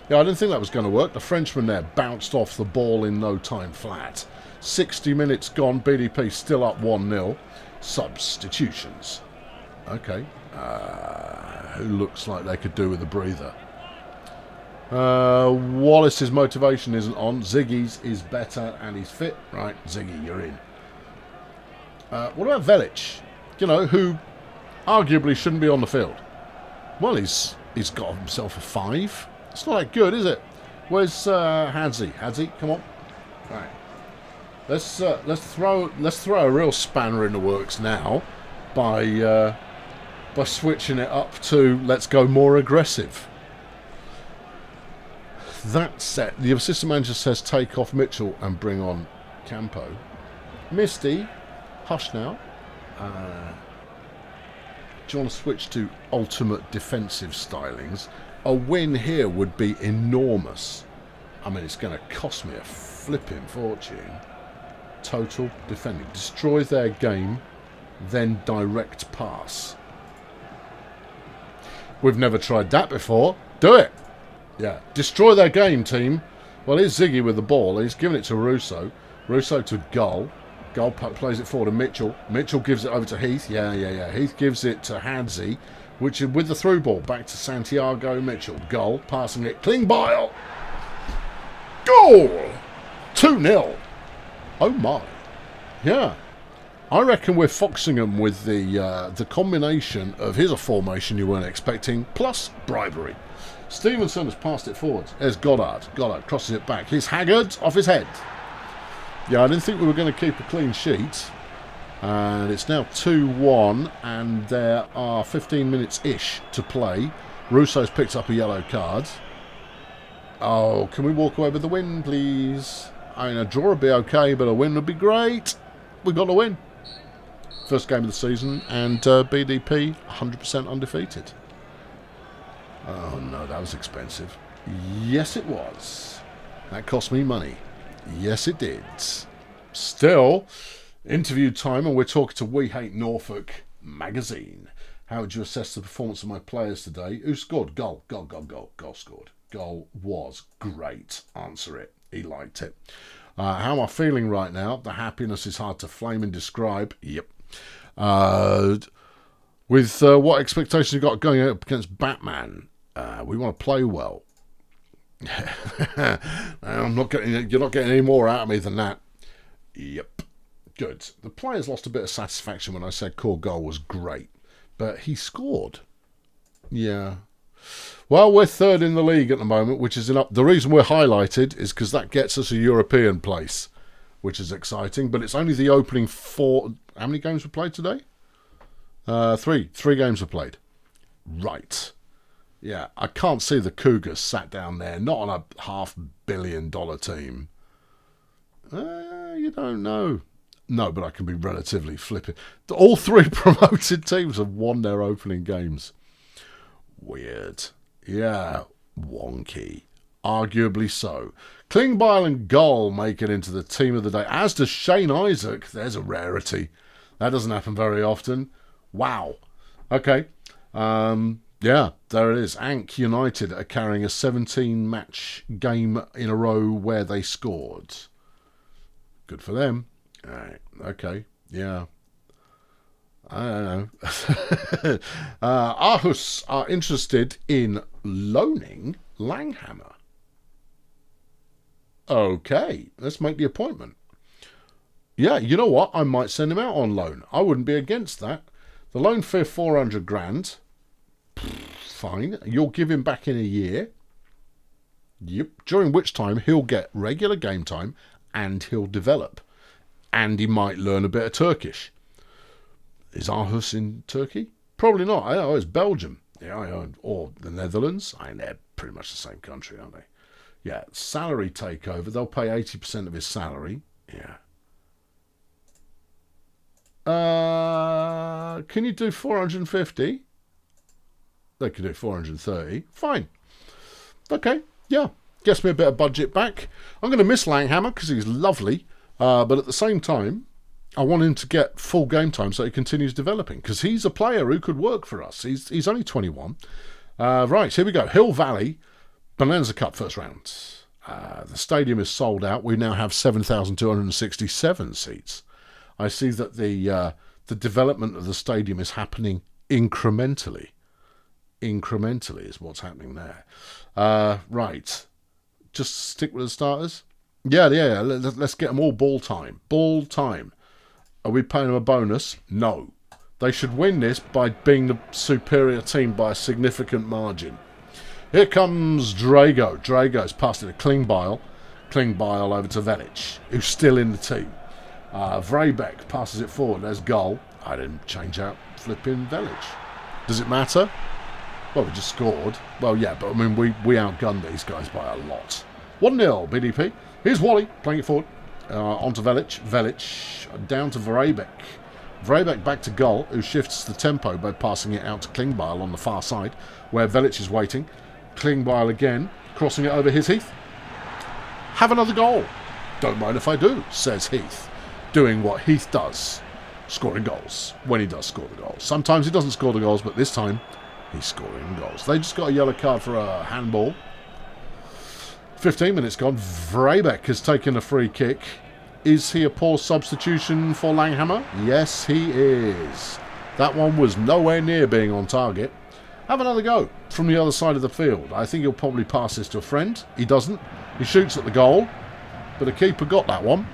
Yeah, I didn't think that was going to work. The Frenchman there bounced off the ball in no time flat. 60 minutes gone. BDP still up 1-0. Substitutions. Okay. Who looks like they could do with a breather? Wallace's motivation isn't on. Ziggy's is better and he's fit. Right, Ziggy, you're in. What about Velic? You know, who arguably shouldn't be on the field. Well, he's got himself a 5. It's not that good, is it? Where's Hadzi? Hadzi, come on. Right. Let's throw a real spanner in the works now by switching it up to let's go more aggressive. That set, the assistant manager says take off Mitchell and bring on Campo. Misty, hush now. Do you want to switch to ultimate defensive stylings? A win here would be enormous. I mean, it's going to cost me a flipping fortune. Total defending. Destroy their game, then direct pass. We've never tried that before. Do it. Yeah. Destroy their game, team. Well, here's Ziggy with the ball. He's giving it to Russo. Russo to Gull. Gull plays it forward to Mitchell. Mitchell gives it over to Heath. Yeah. Heath gives it to Hadzi, which is with the through ball back to Santiago Mitchell. Gull passing it. Klingbeil. Goal! 2-0. Oh my. Yeah. I reckon we're foxing them with the combination of here's a formation you weren't expecting, plus bribery. Stevenson has passed it forward. There's Goddard. Goddard crosses it back. Here's Haggard off his head. Yeah, I didn't think we were going to keep a clean sheet. And it's now 2-1, and there are 15 minutes-ish to play. Russo's picked up a yellow card. Oh, can we walk away with the win, please? I mean, a draw would be okay, but a win would be great. We've got to win. First game of the season, and BDP 100% undefeated. Oh, no, that was expensive. Yes, it was. That cost me money. Yes, it did. Still, interview time, and we're talking to We Hate Norfolk magazine. How would you assess the performance of my players today? Who scored? Goal. Goal scored. Goal was great. Answer it. He liked it. How am I feeling right now? The happiness is hard to flame and describe. Yep. With what expectations you got going up against Batman? We want to play well. You're not getting any more out of me than that. Yep. Good. The players lost a bit of satisfaction when I said core goal was great, but he scored. Yeah. Well, we're third in the league at the moment, which is enough. The reason we're highlighted is because that gets us a European place, which is exciting. But it's only the opening 4. How many games were played today? 3. 3 games were played. Right. Yeah, I can't see the Cougars sat down there, not on a $500 million team. You don't know. No, but I can be relatively flippant. All 3 promoted teams have won their opening games. Weird. Yeah, wonky. Arguably so. Klingbeil and Gull make it into the team of the day, as does Shane Isaac. There's a rarity. That doesn't happen very often. Wow. Okay. Yeah, there it is. Ank United are carrying a 17-match game in a row where they scored. Good for them. All right. Okay. Yeah. I don't know. Aarhus are interested in loaning Langhammer. Okay, let's make the appointment. Yeah, you know what? I might send him out on loan. I wouldn't be against that. The loan fee of 400 grand. Fine. You'll give him back in a year. Yep. During which time he'll get regular game time and he'll develop. And he might learn a bit of Turkish. Is Aarhus in Turkey? Probably not. Oh, it's Belgium. Yeah, or the Netherlands. They're pretty much the same country, aren't they? Yeah, salary takeover. They'll pay 80% of his salary. Yeah. Can you do 450? They can do 430. Fine. Okay, yeah. Gets me a bit of budget back. I'm going to miss Langhammer because he's lovely. But at the same time, I want him to get full game time so he continues developing. Because he's a player who could work for us. He's only 21. Right, here we go. Hill Valley, Bonanza Cup first round. The stadium is sold out. We now have 7,267 seats. I see that the development of the stadium is happening incrementally. Incrementally is what's happening there. Right. Just stick with the starters? Yeah. Let's get them all ball time. Ball time. Are we paying them a bonus? No. They should win this by being the superior team by a significant margin. Here comes Drago. Drago's passed it to Klingbeil. Klingbeil over to Velic, who's still in the team. Vrebeck passes it forward. There's goal. I didn't change out flipping Velic. Does it matter? Well, we just scored. Well, yeah, but I mean, we outgunned these guys by a lot. 1-0, BDP. Here's Wally playing it forward. Onto Velic. Velic down to Vrebeck. Vrebeck back to Gull, who shifts the tempo by passing it out to Klingbeil on the far side, where Velic is waiting. Klingbeil again, crossing it over his Heath. Have another goal. Don't mind if I do, says Heath. Doing what Heath does. Scoring goals. When he does score the goals. Sometimes he doesn't score the goals, but this time he's scoring goals. They just got a yellow card for a handball. 15 minutes gone. Vrebeck has taken a free kick. Is he a poor substitution for Langhammer? Yes, he is. That one was nowhere near being on target. Have another go from the other side of the field. I think he'll probably pass this to a friend. He doesn't. He shoots at the goal. But the keeper got that one.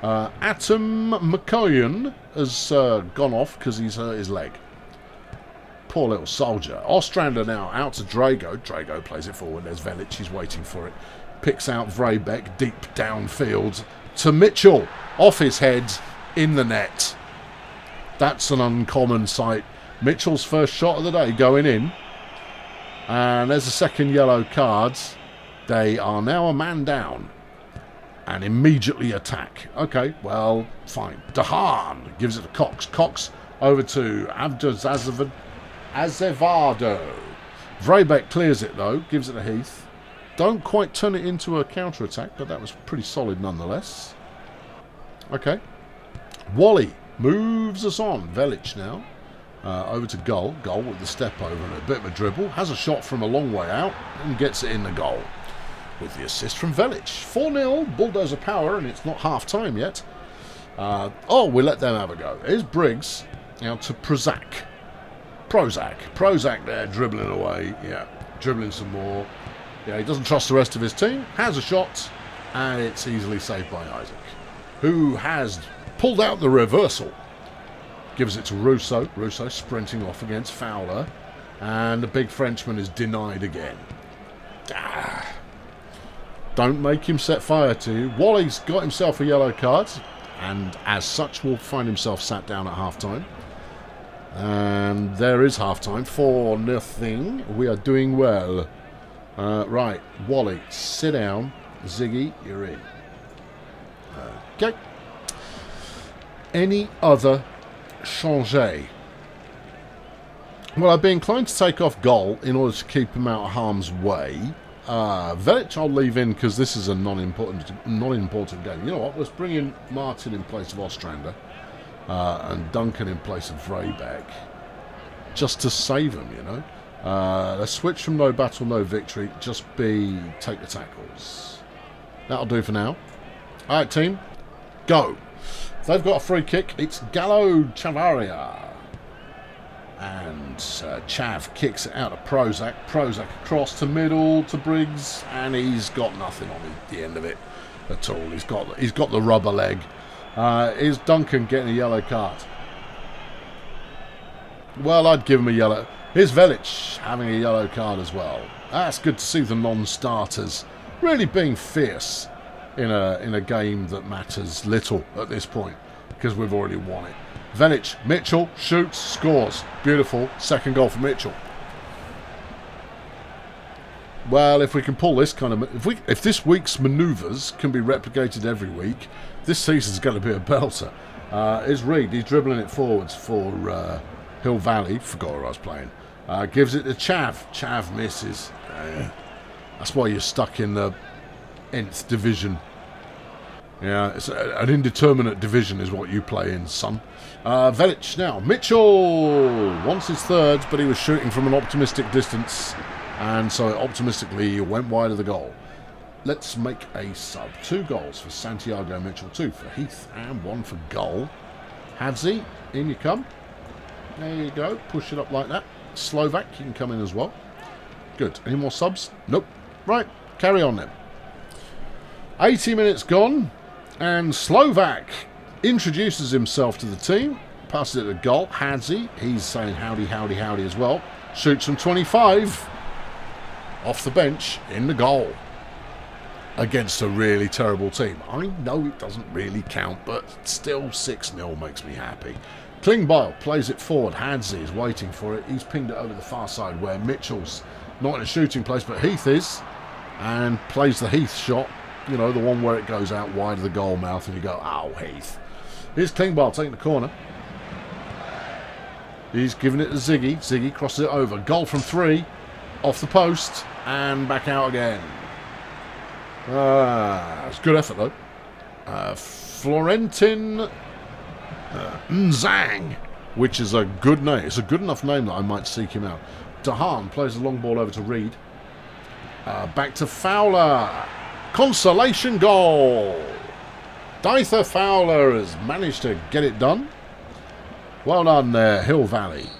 Atom McCoyan has gone off because he's hurt his leg. Poor little soldier. Ostrander now out to Drago. Drago plays it forward. There's Velic. He's waiting for it. Picks out Vrebeck deep downfield to Mitchell. Off his head in the net. That's an uncommon sight. Mitchell's first shot of the day going in. And there's a second yellow card. They are now a man down. And immediately attack. Okay, well, fine. Dahan gives it to Cox. Cox over to Azevedo. Vrebeck clears it, though. Gives it to Heath. Don't quite turn it into a counter-attack, but that was pretty solid nonetheless. Okay. Wally moves us on. Velic now. Over to Gull. Gull with the step over and a bit of a dribble. Has a shot from a long way out and gets it in the goal. With the assist from Velic. 4-0, Bulldozer Power, and it's not half-time yet. We let them have a go. Here's Briggs out to Prozac there, dribbling away. Yeah, dribbling some more. Yeah, he doesn't trust the rest of his team. Has a shot, and it's easily saved by Isaac, who has pulled out the reversal. Gives it to Russo. Russo sprinting off against Fowler. And the big Frenchman is denied again. Don't make him set fire to you. Wally's got himself a yellow card, and as such will find himself sat down at half-time. And there is half-time. 4-0. We are doing well. Right, Wally, sit down. Ziggy, you're in. Okay. Any other changer? Well, I'd be inclined to take off Goal in order to keep him out of harm's way. Velic I'll leave in because this is a non-important game. You know what? Let's bring in Martin in place of Ostrander and Duncan in place of Vrebeck just to save him, you know. Let's switch from no battle, no victory. Just take the tackles. That'll do for now. All right, team. Go. They've got a free kick. It's Gallo Chavaria. And Chav kicks it out of Prozac. Prozac across to middle to Briggs, and he's got nothing on the end of it at all. He's got the rubber leg. Is Duncan getting a yellow card? Well, I'd give him a yellow. Here's Velic having a yellow card as well. That's good to see the non-starters really being fierce in a game that matters little at this point because we've already won it. Velic, Mitchell, shoots, scores. Beautiful. Second goal for Mitchell. Well, if we can pull this kind of... If this week's manoeuvres can be replicated every week, this season's going to be a belter. Is Reed. He's dribbling it forwards for Hill Valley. Forgot who I was playing. Gives it to Chav. Chav misses. That's why you're stuck in the nth division. Yeah, it's an indeterminate division is what you play in, son. Velic now. Mitchell wants his third, but he was shooting from an optimistic distance, and so optimistically he went wide of the goal. Let's make a sub. 2 goals for Santiago Mitchell, 2 for Heath, and 1 for Goal. Hadzi, in you come. There you go. Push it up like that. Slovak, you can come in as well. Good. Any more subs? Nope. Right, carry on then. 80 minutes gone, and Slovak introduces himself to the team, passes it to Goal. Hadzi, he's saying howdy, howdy, howdy as well. Shoots from 25, off the bench, in the goal. Against a really terrible team. I know it doesn't really count, but still 6-0 makes me happy. Klingbeil plays it forward. Hadzi is waiting for it. He's pinged it over the far side where Mitchell's not in a shooting place, but Heath is. And plays the Heath shot. You know, the one where it goes out wide of the goal mouth and you go, oh, Heath. Here's Klingbeil taking the corner. He's giving it to Ziggy. Ziggy crosses it over. Goal from 3. Off the post. And back out again. It's good effort, though. Florentin Nzang, which is a good name. It's a good enough name that I might seek him out. Dahan plays the long ball over to Reed. Back to Fowler. Consolation goal. Dytha Fowler has managed to get it done. Well done there, Hill Valley.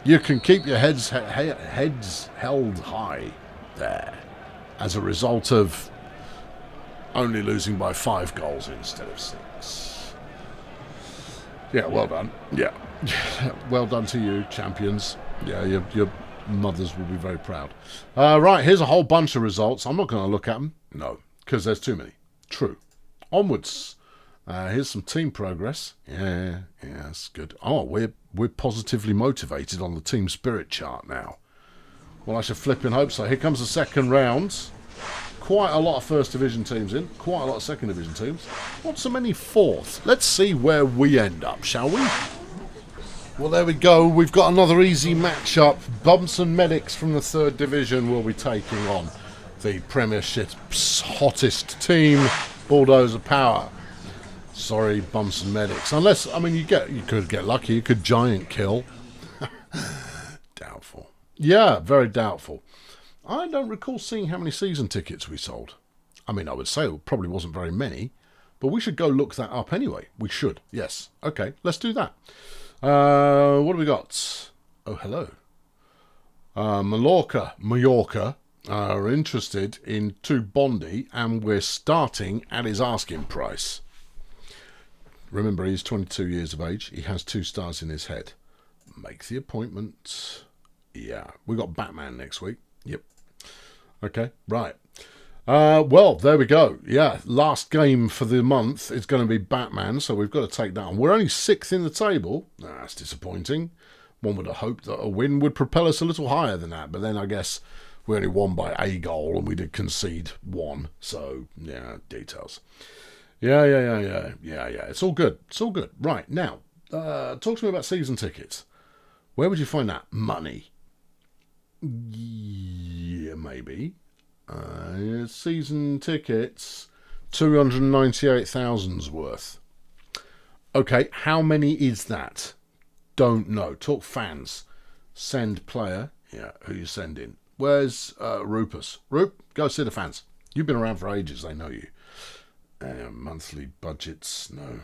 You can keep your heads held high there as a result of only losing by 5 goals instead of 6. Yeah, well done. Yeah. Well done to you, champions. Yeah, your mothers will be very proud. Right, here's a whole bunch of results. I'm not going to look at them. No, because there's too many. True. Onwards. Here's some team progress. Yeah, that's good. Oh, we're positively motivated on the team spirit chart now. Well, I should flip and hope so. Here comes the second round. Quite a lot of first division teams in. Quite a lot of second division teams. Not so many fourth. Let's see where we end up, shall we? Well, there we go. We've got another easy matchup. Bumps and Medics from the third division will be taking on the Premiership's hottest team, Bulldozer Power. Sorry, Bumps and Medics. Unless, I mean, you could get lucky. You could giant kill. Doubtful. Yeah, very doubtful. I don't recall seeing how many season tickets we sold. I mean, I would say it probably wasn't very many, but we should go look that up anyway. We should, yes. Okay, let's do that. What do we got? Oh, hello. Mallorca are interested in 2 Bondi, and we're starting at his asking price. Remember, he's 22 years of age. He has 2 stars in his head. Make the appointment. Yeah, we got Batman next week. Yep. Okay, right. Well, there we go. Yeah, last game for the month is going to be Batman, so we've got to take that on. We're only 6th in the table. That's disappointing. One would have hoped that a win would propel us a little higher than that, but then I guess we only won by a goal and we did concede 1. So, yeah, details. Yeah. It's all good. It's all good. Right, now, talk to me about season tickets. Where would you find that? Money. Yeah, maybe. Season tickets, 298,000's worth. Okay, how many is that? Don't know. Talk fans. Send player. Yeah, who you sending? Where's Rupus? Rup, go see the fans. You've been around for ages. They know you. Monthly budgets. No,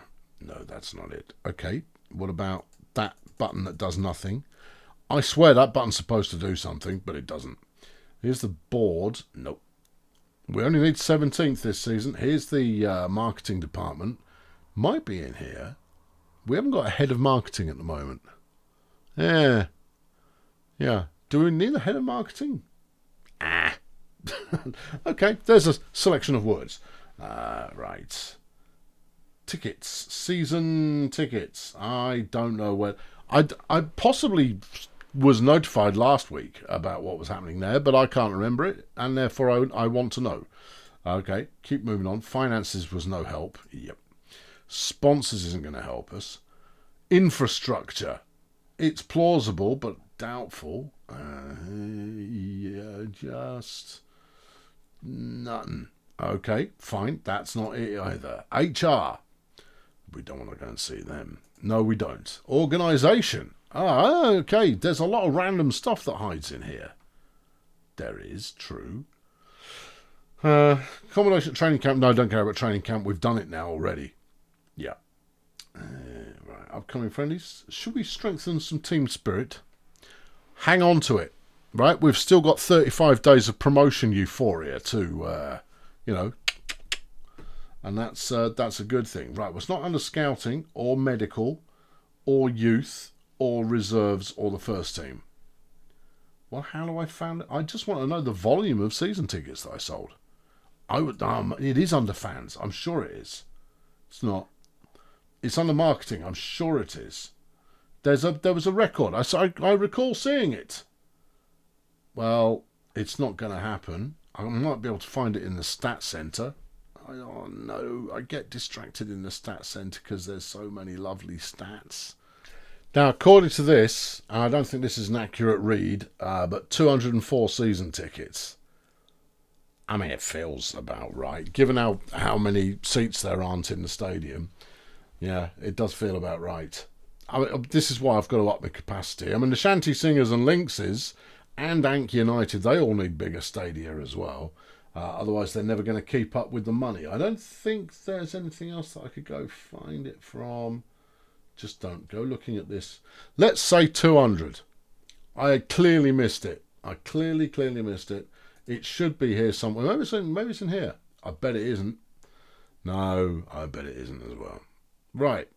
that's not it. Okay, what about that button that does nothing? I swear that button's supposed to do something, but it doesn't. Here's the board. Nope. We only need 17th this season. Here's the marketing department. Might be in here. We haven't got a head of marketing at the moment. Yeah. Do we need a head of marketing? Okay, there's a selection of words. Right. Tickets. Season tickets. I don't know where... I possibly was notified last week about what was happening there, but I can't remember it, and therefore I want to know. Okay, keep moving on. Finances was no help. Yep. Sponsors isn't going to help us. Infrastructure. It's plausible, but doubtful. Yeah, just nothing. Okay, fine. That's not it either. HR. We don't want to go and see them. No, we don't. Organisation. Okay. There's a lot of random stuff that hides in here. There is, true. Combination training camp. No, don't care about training camp. We've done it now already. Yeah. Right. Upcoming friendlies. Should we strengthen some team spirit? Hang on to it. Right. We've still got 35 days of promotion euphoria to, and that's a good thing. Right. Well, it's not under scouting or medical or youth or reserves or the first team. Well, how do I find it? I just want to know the volume of season tickets that I sold. It is under fans. I'm sure it is. It's not. It's under marketing. I'm sure it is. There was a record. I recall seeing it. Well, it's not going to happen. I might be able to find it in the stats center. Oh no, I get distracted in the stats center because there's so many lovely stats. Now, according to this, and I don't think this is an accurate read, but 204 season tickets. I mean, it feels about right. Given how many seats there aren't in the stadium, yeah, it does feel about right. I mean, this is why I've got to up the capacity. I mean, the Shanty Singers and Lynxes and Ank United, they all need bigger stadia as well. Otherwise, they're never going to keep up with the money. I don't think there's anything else that I could go find it from. Just don't go looking at this. Let's say 200. I clearly missed it. I clearly missed it. It should be here somewhere. Maybe it's in here. I bet it isn't. No, I bet it isn't as well. Right.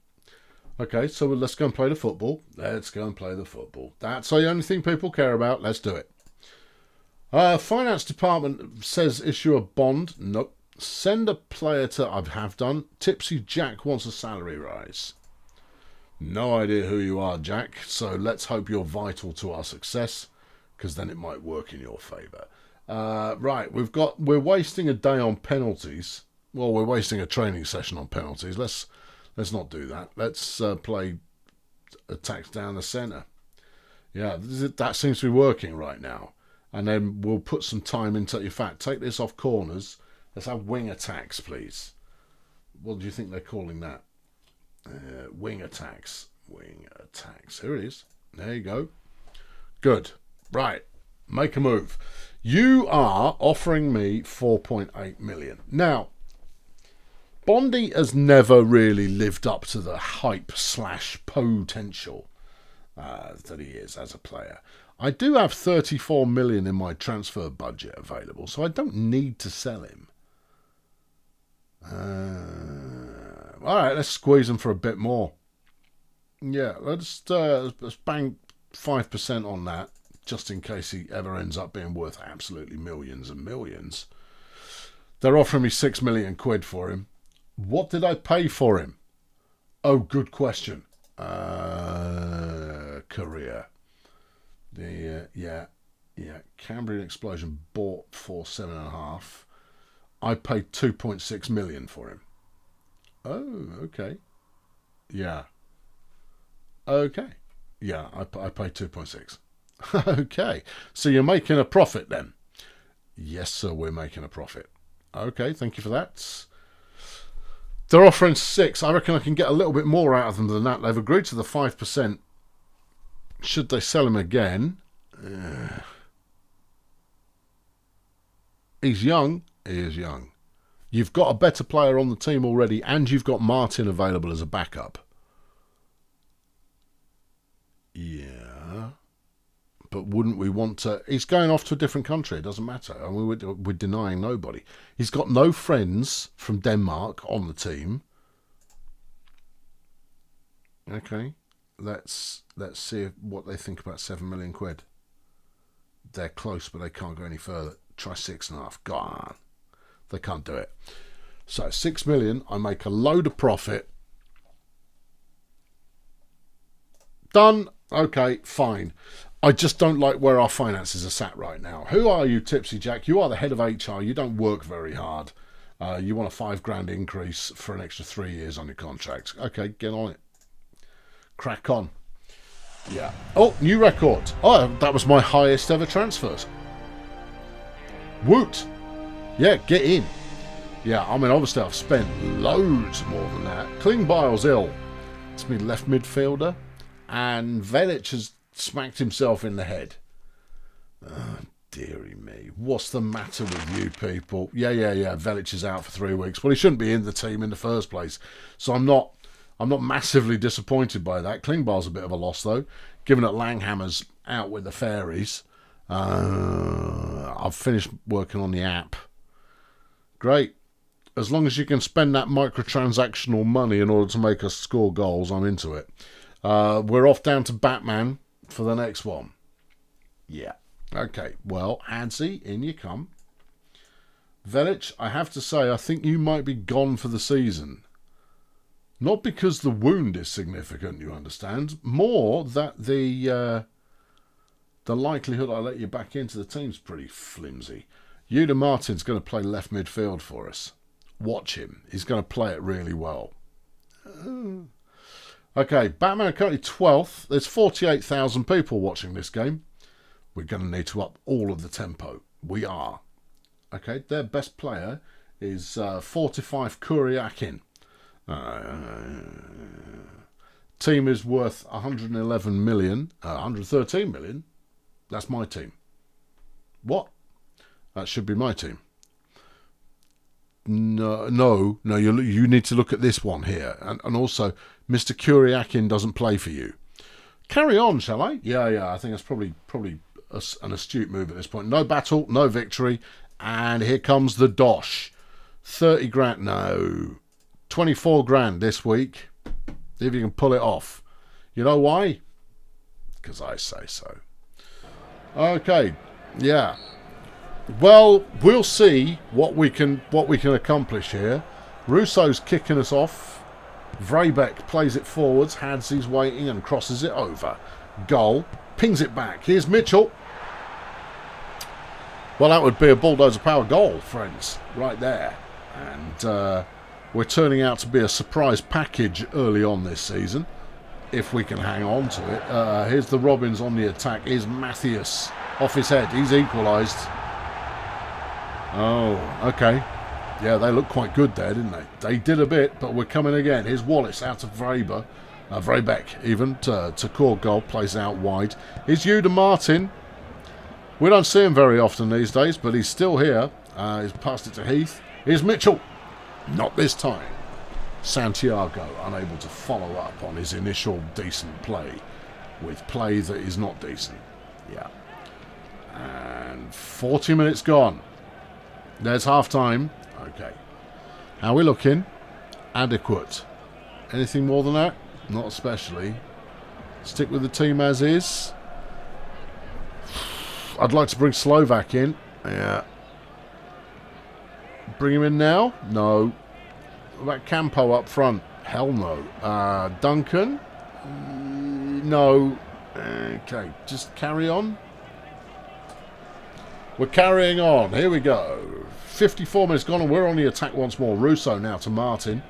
Okay, so let's go and play the football. Let's go and play the football. That's the only thing people care about. Let's do it. Finance department says issue a bond. Nope. Send a player to... I have done. Tipsy Jack wants a salary rise. No idea who you are, Jack. So let's hope you're vital to our success, because then it might work in your favour. Right, we're wasting a day on penalties. Well, we're wasting a training session on penalties. Let's not do that. Let's play attacks down the centre. Yeah, that seems to be working right now. And then we'll put some time into... In fact, take this off corners. Let's have wing attacks, please. What do you think they're calling that? Wing attacks. Wing attacks. Here it is. There you go. Good. Right. Make a move. You are offering me 4.8 million. Now, Bondi has never really lived up to the hype / potential that he is as a player. I do have 34 million in my transfer budget available, so I don't need to sell him. All right, let's squeeze him for a bit more. Yeah, let's bang 5% on that, just in case he ever ends up being worth absolutely millions and millions. They're offering me 6 million quid for him. What did I pay for him? Oh, good question. Korea. Yeah. Cambrian Explosion bought for 7.5. I paid 2.6 million for him. Oh, okay. Yeah. Okay. Yeah, I paid 2.6. Okay. So you're making a profit then? Yes, sir, we're making a profit. Okay, thank you for that. They're offering 6. I reckon I can get a little bit more out of them than that. They've agreed to the 5%. Should they sell him again? He's young. He is young. You've got a better player on the team already, and you've got Martin available as a backup. Yeah. But wouldn't we want to... He's going off to a different country. It doesn't matter. I mean, we're denying nobody. He's got no friends from Denmark on the team. Okay. Let's see what they think about 7 million quid. They're close, but they can't go any further. Try 6.5. Go on. They can't do it. So 6 million. I make a load of profit. Done. Okay, fine. I just don't like where our finances are sat right now. Who are you, Tipsy Jack? You are the head of HR. You don't work very hard. You want a £5,000 increase for an extra 3 years on your contract. Okay, get on it. Crack on. Yeah. Oh, new record. Oh, that was my highest ever transfers. Woot. Yeah, get in. Yeah, I mean, obviously I've spent loads more than that. Klingbeil's ill. It's me left midfielder. And Velic has smacked himself in the head. Oh, dearie me. What's the matter with you people? Yeah. Velic is out for 3 weeks. Well, he shouldn't be in the team in the first place. So I'm not massively disappointed by that. Klingbeil's a bit of a loss, though, given that Langhammer's out with the fairies. I've finished working on the app. Great. As long as you can spend that microtransactional money in order to make us score goals, I'm into it. We're off down to Batman for the next one. Yeah. Okay. Well, Hadzi, in you come. Velic, I have to say, I think you might be gone for the season. Not because the wound is significant, you understand. More that the likelihood I let you back into the team's pretty flimsy. Yuda Martin's going to play left midfield for us. Watch him. He's going to play it really well. Okay, Batman are currently 12th. There's 48,000 people watching this game. We're going to need to up all of the tempo. We are. Okay, their best player is 45 Kuriakin. Team is worth 111 million, 113 million. That's my team. What? That should be my team. No. You need to look at this one here, and also Mr. Kuriakin doesn't play for you. Carry on, shall I? Yeah. I think that's probably an astute move at this point. No battle, no victory, and here comes the dosh. 30 grand. No. 24 grand this week. See if you can pull it off. You know why? Because I say so. Okay. Yeah. Well, we'll see what we can accomplish here. Russo's kicking us off. Vrebeck plays it forwards. Hadzi's waiting and crosses it over. Goal. Pings it back. Here's Mitchell. Well, that would be a Bulldozer Power goal, friends. Right there. And we're turning out to be a surprise package early on this season, if we can hang on to it. Here's the Robins on the attack. Here's Matthias off his head. He's equalised. Oh, okay. Yeah, they looked quite good there, didn't they? They did a bit, but we're coming again. Here's Wallace out of Vrebeck even, to core goal, plays out wide. Here's Yuda Martin. We don't see him very often these days, but he's still here. He's passed it to Heath. Here's Mitchell. Not this time. Santiago unable to follow up on his initial decent play with play that is not decent. Yeah. And 40 minutes gone. There's half time. Okay. How are we looking? Adequate. Anything more than that? Not especially. Stick with the team as is. I'd like to bring Slovak in. Yeah. Bring him in now? No. What about Campo up front? Hell no. Duncan? No. Okay, just carry on. We're carrying on. Here we go. 54 minutes gone and we're on the attack once more. Russo now to Martin.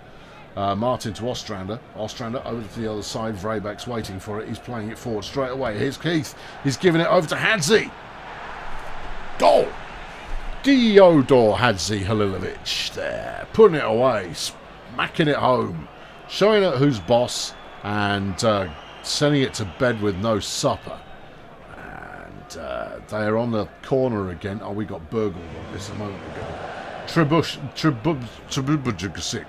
Martin to Ostrander. Ostrander over to the other side. Vrebeck's waiting for it. He's playing it forward straight away. Here's Keith. He's giving it over to Hadzi. Goal! Gyodor Hadzihalilovic there. Putting it away. Smacking it home. Showing it who's boss. And sending it to bed with no supper. They are on the corner again. Oh, we got burgled on this a moment ago. Tribubujugusik.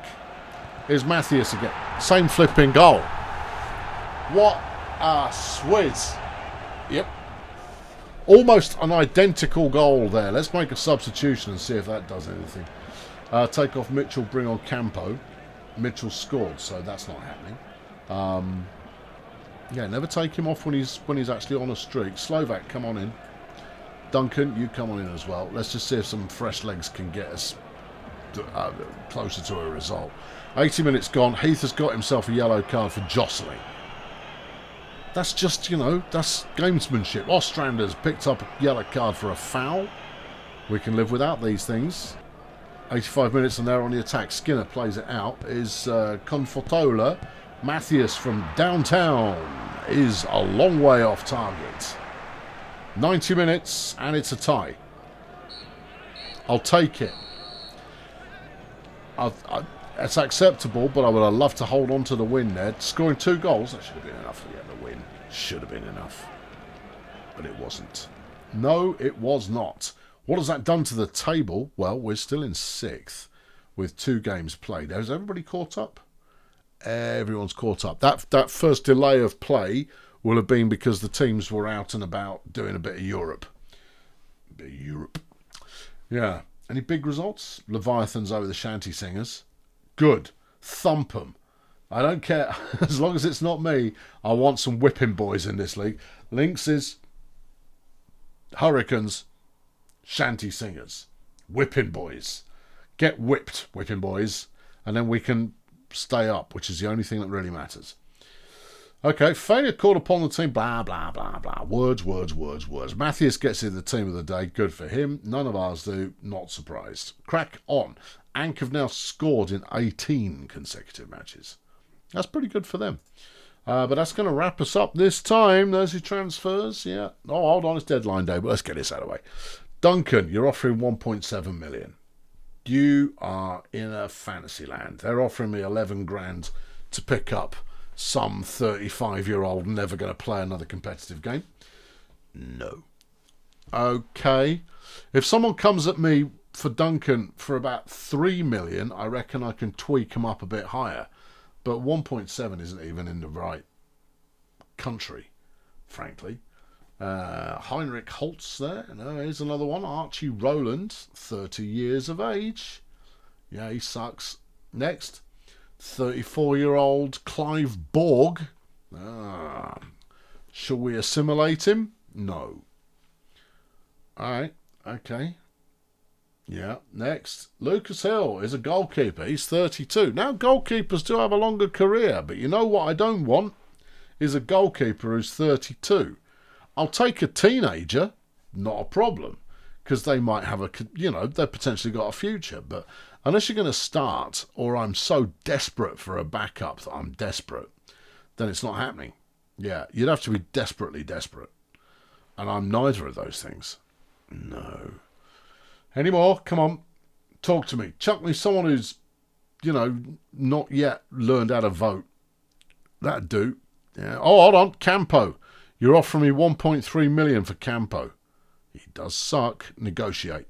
Here's Matthias again. Same flipping goal. What a swizz. Yep. Almost an identical goal there. Let's make a substitution and see if that does anything. Take off Mitchell, bring on Campo. Mitchell scored, so that's not happening. Yeah, never take him off when he's actually on a streak. Slovak, come on in. Duncan, you come on in as well. Let's just see if some fresh legs can get us closer to a result. 80 minutes gone. Heath has got himself a yellow card for jostling. That's just, that's gamesmanship. Ostrander's picked up a yellow card for a foul. We can live without these things. 85 minutes and they're on the attack. Skinner plays it out. Is Confortola. Matthias from downtown is a long way off target. 90 minutes and it's a tie. I'll take it. It's acceptable, but I would have loved to hold on to the win there. Scoring 2 goals, that should have been enough to get the win. Should have been enough. But it wasn't. No, it was not. What has that done to the table? Well, we're still in 6th with 2 games played. Has everybody caught up? Everyone's caught up. That first delay of play will have been because the teams were out and about doing a bit of Europe. Yeah. Any big results? Leviathans over the Shanty Singers. Good. Thump 'em. I don't care. As long as it's not me, I want some whipping boys in this league. Lynxes, Hurricanes, Shanty Singers. Whipping boys. Get whipped, whipping boys. And then we can stay up, which is the only thing that really matters. Okay, failure called upon the team. Blah, blah, blah, blah. Words. Matthias gets in the team of the day. Good for him. None of ours do. Not surprised. Crack on. Ank have now scored in 18 consecutive matches. That's pretty good for them. But that's going to wrap us up this time. There's your transfers. Yeah. Oh, hold on. It's deadline day, but let's get this out of the way. Duncan, you're offering 1.7 million. You are in a fantasy land. They're offering me 11 grand to pick up some 35-year-old never going to play another competitive game. No. Okay. If someone comes at me for Duncan for about 3 million, I reckon I can tweak him up a bit higher. But 1.7 isn't even in the right country, frankly. Heinrich Holtz there. No, here's another one. Archie Rowland, 30 years of age. Yeah, he sucks. Next, 34-year-old Clive Borg. Shall we assimilate him? No. Alright, okay. Yeah, next. Lucas Hill is a goalkeeper. He's 32. Now, goalkeepers do have a longer career, but you know what I don't want? Is a goalkeeper who's 32. I'll take a teenager, not a problem, because they might have they've potentially got a future. But unless you're going to start, or I'm so desperate for a backup that I'm desperate, then it's not happening. Yeah, you'd have to be desperately desperate. And I'm neither of those things. No. Any more? Come on. Talk to me. Chuck me someone who's, not yet learned how to vote. That'd do. Yeah. Oh, hold on. Campo. You're offering me 1.3 million for Campo. He does suck. Negotiate.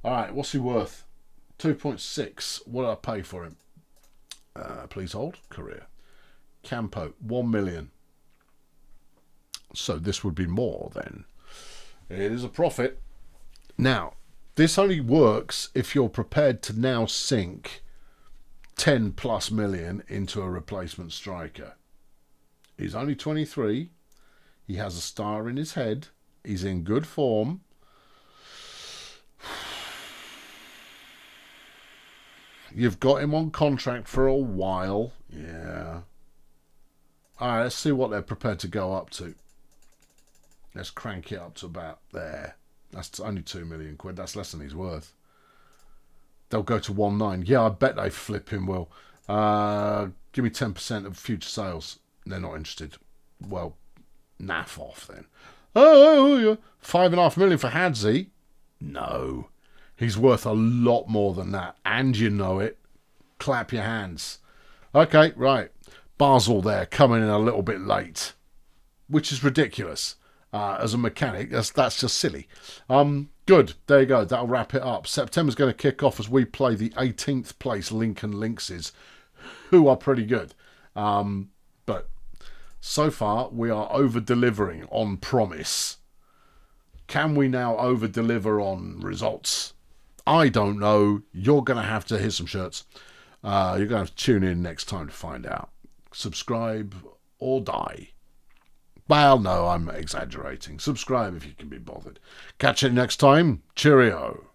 All right. What's he worth? 2.6. What did I pay for him? Please hold. Career. Campo. 1 million. So this would be more then. It is a profit. Now, this only works if you're prepared to now sink 10 plus million into a replacement striker. He's only 23. He has a star in his head. He's in good form. You've got him on contract for a while. Yeah. All right, let's see what they're prepared to go up to. Let's crank it up to about there. That's only 2 million quid. That's less than he's worth. They'll go to 1.9. Yeah, I bet they flip him, Will. Give me 10% of future sales. They're not interested. Well, naff off then. Oh, yeah. 5.5 million for Hadzi? No. He's worth a lot more than that. And you know it. Clap your hands. Okay, right. Basel there, coming in a little bit late. Which is ridiculous. As a mechanic, that's just silly. Good. There you go. That'll wrap it up. September's going to kick off as we play the 18th place Lincoln Lynxes, who are pretty good. But so far, we are over-delivering on promise. Can we now over-deliver on results? I don't know. You're going to have to hear some shirts. You're going to have to tune in next time to find out. Subscribe or die. Well, no, I'm exaggerating. Subscribe if you can be bothered. Catch you next time. Cheerio.